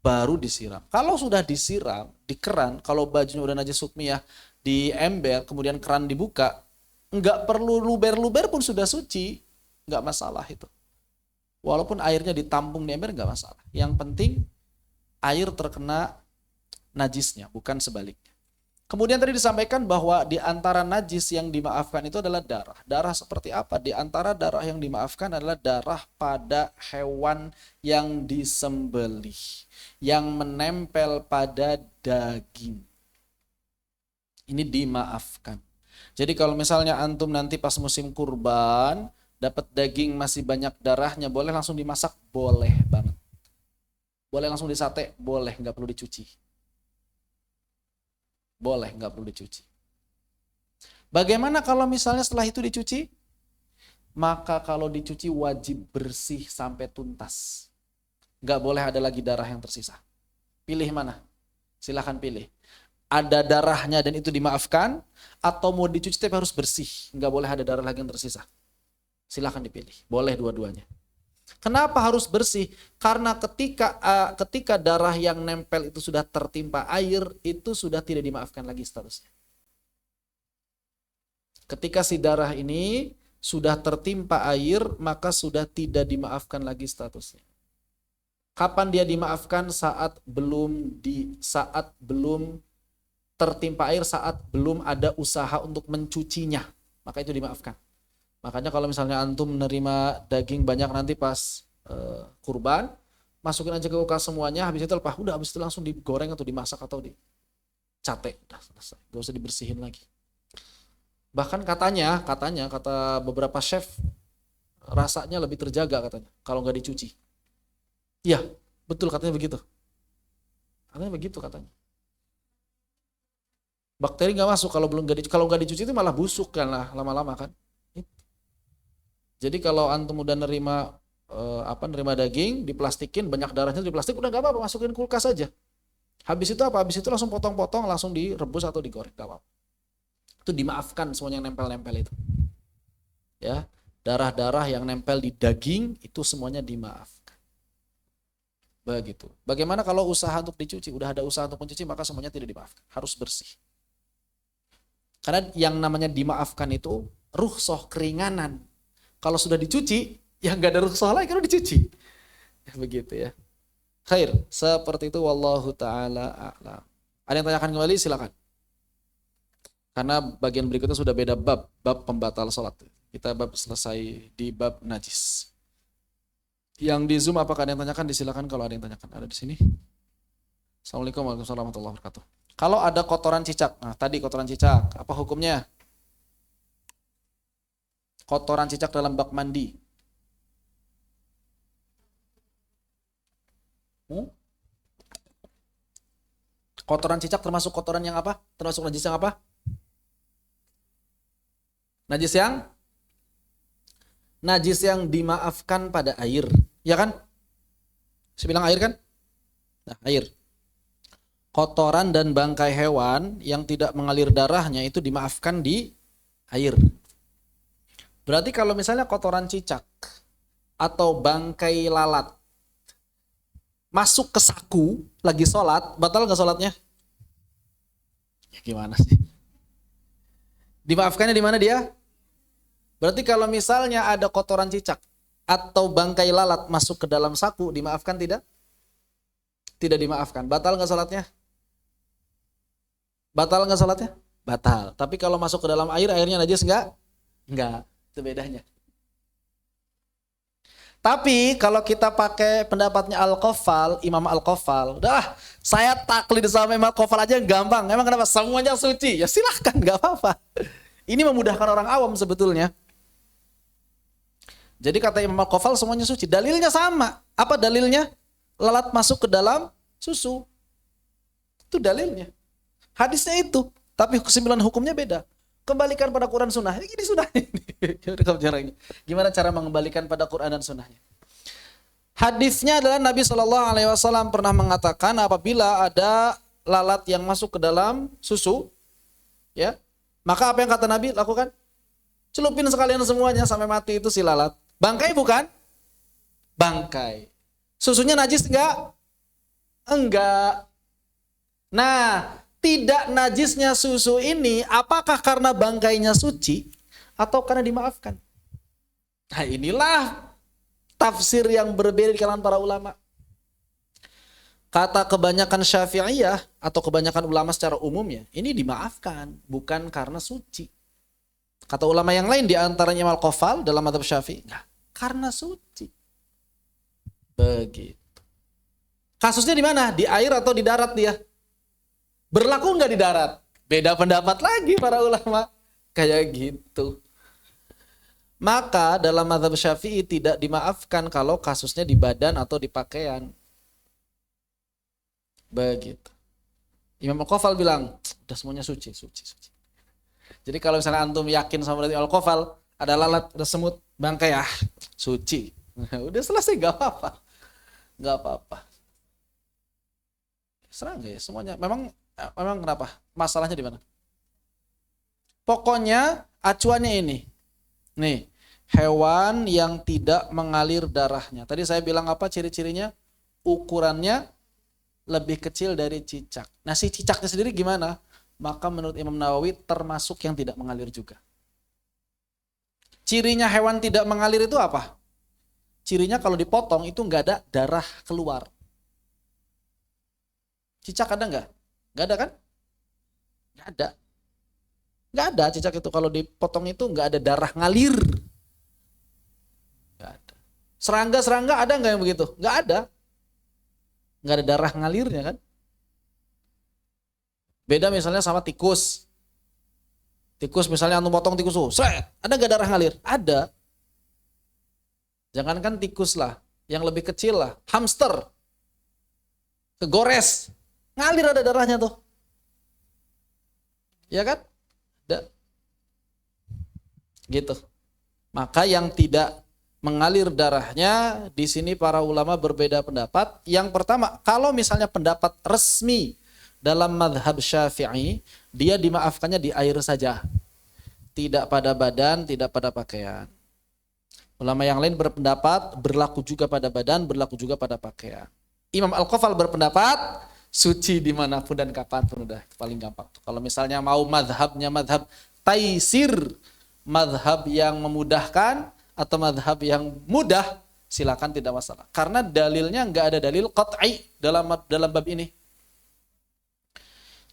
baru disiram. Kalau sudah disiram di keran, kalau bajunya udah najis hukmiyah di ember, kemudian keran dibuka, nggak perlu luber-luber pun sudah suci, nggak masalah itu. Walaupun airnya ditampung di ember nggak masalah. Yang penting air terkena najisnya, bukan sebaliknya. Kemudian tadi disampaikan bahwa di antara najis yang dimaafkan itu adalah darah. Darah seperti apa? Di antara darah yang dimaafkan adalah darah pada hewan yang disembelih, yang menempel pada daging. Ini dimaafkan. Jadi kalau misalnya antum nanti pas musim kurban, dapat daging masih banyak darahnya, boleh langsung dimasak? Boleh banget. Boleh langsung disate? Boleh, nggak perlu dicuci. Boleh, nggak perlu dicuci. Bagaimana kalau misalnya setelah itu dicuci? Maka kalau dicuci wajib bersih sampai tuntas. Nggak boleh ada lagi darah yang tersisa. Pilih mana? Silahkan pilih. Ada darahnya dan itu dimaafkan, atau mau dicuci tapi harus bersih. Nggak boleh ada darah lagi yang tersisa. Silahkan dipilih. Boleh dua-duanya. Kenapa harus bersih? Karena ketika darah yang nempel itu sudah tertimpa air, itu sudah tidak dimaafkan lagi statusnya. Ketika si darah ini sudah tertimpa air, maka sudah tidak dimaafkan lagi statusnya. Kapan dia dimaafkan? Saat belum tertimpa air, saat belum ada usaha untuk mencucinya, maka itu dimaafkan. Makanya kalau misalnya antum menerima daging banyak nanti pas kurban, masukin aja ke kulkas semuanya, habis itu lepas, udah habis itu langsung digoreng atau dimasak atau dicate, udah selesai, gak usah dibersihin lagi. Bahkan kata beberapa chef, rasanya lebih terjaga katanya kalau nggak dicuci. Iya, betul katanya begitu. Katanya. Bakteri nggak masuk kalau nggak dicuci itu malah busuk kan lah lama-lama kan. Jadi kalau antum udah nerima daging, diplastikin, banyak darahnya di plastik, udah nggak apa-apa, masukin kulkas aja. Habis itu apa? Habis itu langsung potong-potong, langsung direbus atau digoreng, nggak apa-apa. Itu dimaafkan semuanya yang nempel-nempel itu. Ya, darah-darah yang nempel di daging itu semuanya dimaafkan. Begitu. Bagaimana kalau usaha untuk dicuci? Udah ada usaha untuk mencuci, maka semuanya tidak dimaafkan, harus bersih. Karena yang namanya dimaafkan itu rukhsah, keringanan. Kalau sudah dicuci, ya nggak ada rukhsah lagi, kalau dicuci. Ya, begitu ya. Khair, seperti itu wallahu taala a'lam. Ada yang tanyakan kembali, silakan. Karena bagian berikutnya sudah beda bab pembatal sholat. Kita bab selesai di bab najis. Yang di Zoom apakah ada yang tanyakan? Disilakan kalau ada yang tanyakan. Ada di sini. Assalamualaikum warahmatullahi wabarakatuh. Kalau ada kotoran cicak, nah tadi kotoran cicak, apa hukumnya? Kotoran cicak dalam bak mandi. Kotoran cicak termasuk kotoran yang apa? Termasuk najis yang apa? Najis yang dimaafkan pada air, ya kan? Saya bilang air kan? Nah, air. Kotoran dan bangkai hewan yang tidak mengalir darahnya itu dimaafkan di air. Berarti kalau misalnya kotoran cicak atau bangkai lalat masuk ke saku lagi sholat, batal nggak sholatnya? Ya gimana sih? Dimaafkannya di mana dia? Berarti kalau misalnya ada kotoran cicak atau bangkai lalat masuk ke dalam saku, dimaafkan tidak? Tidak dimaafkan. Batal nggak sholatnya? Batal nggak sholatnya? Batal. Tapi kalau masuk ke dalam air, airnya najis nggak? Nggak. Itu bedanya. Tapi kalau kita pakai pendapatnya Al-Qafal, Imam Al-Qafal, udah saya taklid sama Imam Al-Qafal aja gampang. Emang kenapa? Semuanya suci. Ya silahkan, nggak apa-apa. Ini memudahkan orang awam sebetulnya. Jadi kata Imam Al-Qafal semuanya suci. Dalilnya sama. Apa dalilnya? Lalat masuk ke dalam susu. Itu dalilnya. Hadisnya itu. Tapi kesimpulan hukumnya beda. Kembalikan pada Quran Sunnah. Ini sunnah ini. Gimana cara mengembalikan pada Quran dan Sunnahnya? Hadisnya adalah Nabi SAW pernah mengatakan apabila ada lalat yang masuk ke dalam susu, ya, maka apa yang kata Nabi lakukan? Celupin sekalian semuanya sampai mati itu si lalat. Bangkai bukan? Bangkai. Susunya najis enggak? Enggak. Nah, tidak najisnya susu ini apakah karena bangkainya suci atau karena dimaafkan? Nah, inilah tafsir yang berbeda di kalangan para ulama. Kata kebanyakan Syafi'iyah atau kebanyakan ulama secara umumnya, ini dimaafkan, bukan karena suci. Kata ulama yang lain di antaranya Imam Al-Qafal dalam mazhab Syafi'i, enggak, karena suci. Begitu. Kasusnya di mana? Di air atau di darat dia? Berlaku enggak di darat? Beda pendapat lagi para ulama. Kayak gitu. Maka dalam mazhab Syafi'i tidak dimaafkan kalau kasusnya di badan atau di pakaian. Begitu. Imam Al-Qafal bilang, udah semuanya suci. Jadi kalau misalnya antum yakin sama Imam Al-Qafal, ada lalat, ada semut, bangkai, suci. Udah selesai, gak apa-apa. Serang ya semuanya. Memang kenapa? Masalahnya di mana? Pokoknya acuannya ini. Nih, hewan yang tidak mengalir darahnya. Tadi saya bilang apa ciri-cirinya? Ukurannya lebih kecil dari cicak. Nah, si cicaknya sendiri gimana? Maka menurut Imam Nawawi termasuk yang tidak mengalir juga. Cirinya hewan tidak mengalir itu apa? Cirinya kalau dipotong itu nggak ada darah keluar. Cicak ada nggak? Nggak ada kan? Nggak ada. Nggak ada cicak itu. Kalau dipotong itu nggak ada darah ngalir. Nggak ada. Serangga ada nggak yang begitu? Nggak ada. Nggak ada darah ngalirnya kan? Beda misalnya sama tikus. Tikus misalnya antum potong tikus, ada nggak darah ngalir? Ada. Jangankan tikus lah, yang lebih kecil lah, hamster. Kegores, ngalir ada darahnya tuh. Ya kan? Ada. Gitu. Maka yang tidak mengalir darahnya, di sini para ulama berbeda pendapat. Yang pertama, kalau misalnya pendapat resmi dalam mazhab Syafi'i, dia dimaafkannya di air saja. Tidak pada badan, tidak pada pakaian. Ulama yang lain berpendapat berlaku juga pada badan, berlaku juga pada pakaian. Imam Al-Qafal berpendapat suci dimanapun dan kapanpun, udah paling gampang. Kalau misalnya mau mazhabnya mazhab taisir, mazhab yang memudahkan, atau madhab yang mudah, silakan, tidak masalah. Karena dalilnya nggak ada dalil qat'i dalam bab ini.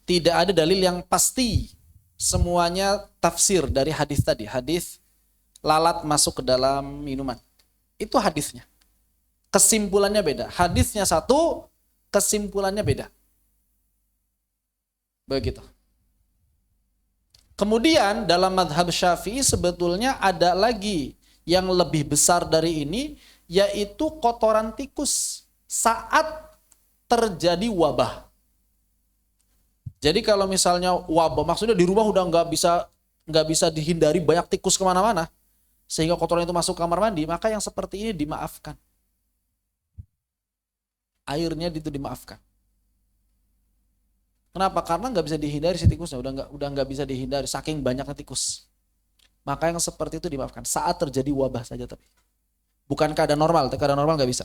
Tidak ada dalil yang pasti. Semuanya tafsir dari hadis tadi. Hadis lalat masuk ke dalam minuman. Itu hadisnya. Kesimpulannya beda. Hadisnya satu, kesimpulannya beda. Begitu. Kemudian dalam madhab Syafi'i sebetulnya ada lagi yang lebih besar dari ini, yaitu kotoran tikus saat terjadi wabah. Jadi kalau misalnya wabah, maksudnya di rumah udah nggak bisa dihindari banyak tikus kemana-mana, sehingga kotoran itu masuk kamar mandi, maka yang seperti ini dimaafkan. Airnya itu dimaafkan. Kenapa? Karena nggak bisa dihindari si tikusnya, udah nggak bisa dihindari saking banyaknya tikus. Maka yang seperti itu dimaafkan saat terjadi wabah saja, tapi bukan keadaan normal. Keadaan normal nggak bisa.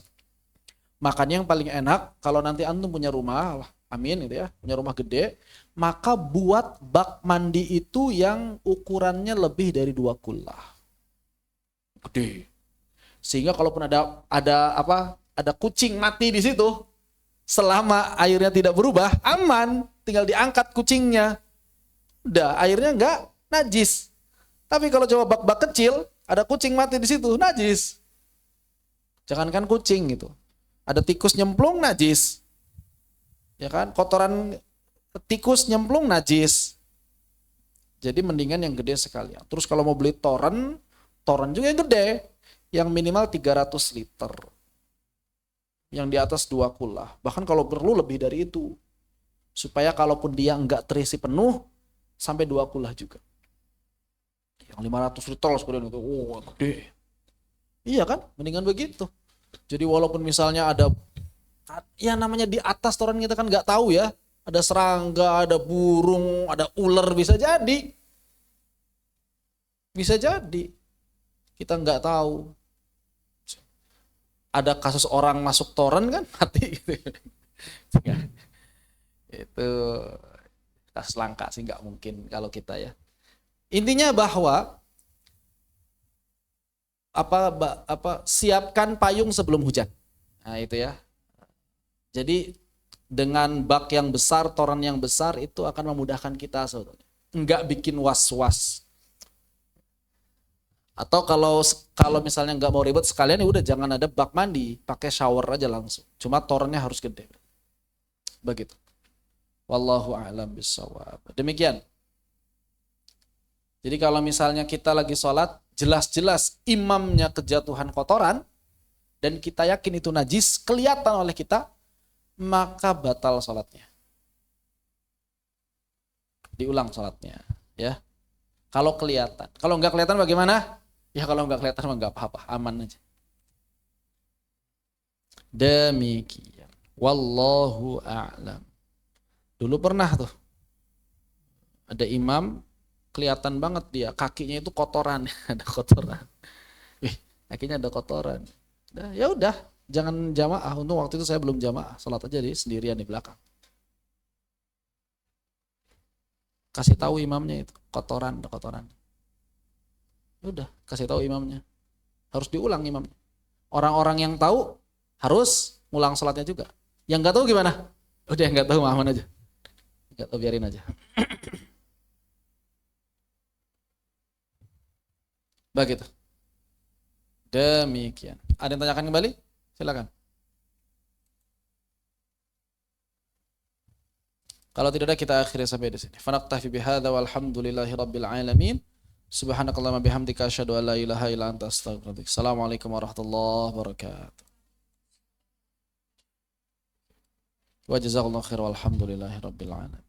Makanya yang paling enak kalau nanti antum punya rumah, amin gitu ya, punya rumah gede, maka buat bak mandi itu yang ukurannya lebih dari 2 kullah. Gede. Sehingga kalaupun ada kucing mati di situ, selama airnya tidak berubah, aman, tinggal diangkat kucingnya. Udah, airnya nggak najis. Tapi kalau coba bak-bak kecil, ada kucing mati di situ, najis. Jangankan kucing gitu. Ada tikus nyemplung, najis. Ya kan? Kotoran tikus nyemplung, najis. Jadi mendingan yang gede sekalian. Terus kalau mau beli toren juga yang gede. Yang minimal 300 liter. Yang di atas 2 kullah. Bahkan kalau perlu lebih dari itu. Supaya kalaupun dia nggak terisi penuh, sampai 2 kullah juga. Yang 500 liter sekalian itu, gede. Iya kan? Mendingan begitu. Jadi walaupun misalnya ada, ya namanya di atas toren kita kan nggak tahu ya, Ada serangga, ada burung, ada ular, bisa jadi. Bisa jadi. Kita nggak tahu. Ada kasus orang masuk toren kan mati gitu. Itu kasus langka sih, nggak mungkin kalau kita ya. Intinya bahwa siapkan payung sebelum hujan. Nah, itu ya. Jadi dengan bak yang besar, toren yang besar itu akan memudahkan kita sebetulnya. Enggak bikin was-was. Atau kalau misalnya nggak mau ribet sekalian ya udah jangan ada bak mandi, pakai shower aja langsung. Cuma torennya harus gede. Begitu. Wallahu a'lam bishawab. Demikian. Jadi kalau misalnya kita lagi sholat, jelas-jelas imamnya kejatuhan kotoran, dan kita yakin itu najis, kelihatan oleh kita, maka batal sholatnya. Diulang sholatnya. Ya. Kalau kelihatan. Kalau nggak kelihatan bagaimana? Ya kalau nggak kelihatan mah nggak apa-apa, aman aja. Demikian. Wallahu a'lam. Dulu pernah tuh, ada imam, kelihatan banget dia, kakinya itu kotoran, ada kotoran. Kakinya ada kotoran. Ya udah, jangan jamaah. Untung waktu itu saya belum jamaah, sholat aja di sendirian di belakang. Kasih tahu imamnya itu, kotoran, ada kotoran. Udah, kasih tahu imamnya. Harus diulang imamnya. Orang-orang yang tahu harus ngulang sholatnya juga. Yang nggak tahu gimana? Udah yang nggak tahu aman aja. Nggak tahu biarin aja. Begitu. Demikian. Ada yang tanyakan kembali? Silakan. Kalau tidak ada kita akhiri sampai di sini. Fanaktafi bihadza walhamdulillahi rabbil alamin. Subhanakallahumma bihamdika asyhadu an la ilaha illa anta astaghfiruka. Assalamualaikum warahmatullahi wabarakatuh. Wa jazakallahu khairan walhamdulillahi rabbil alamin.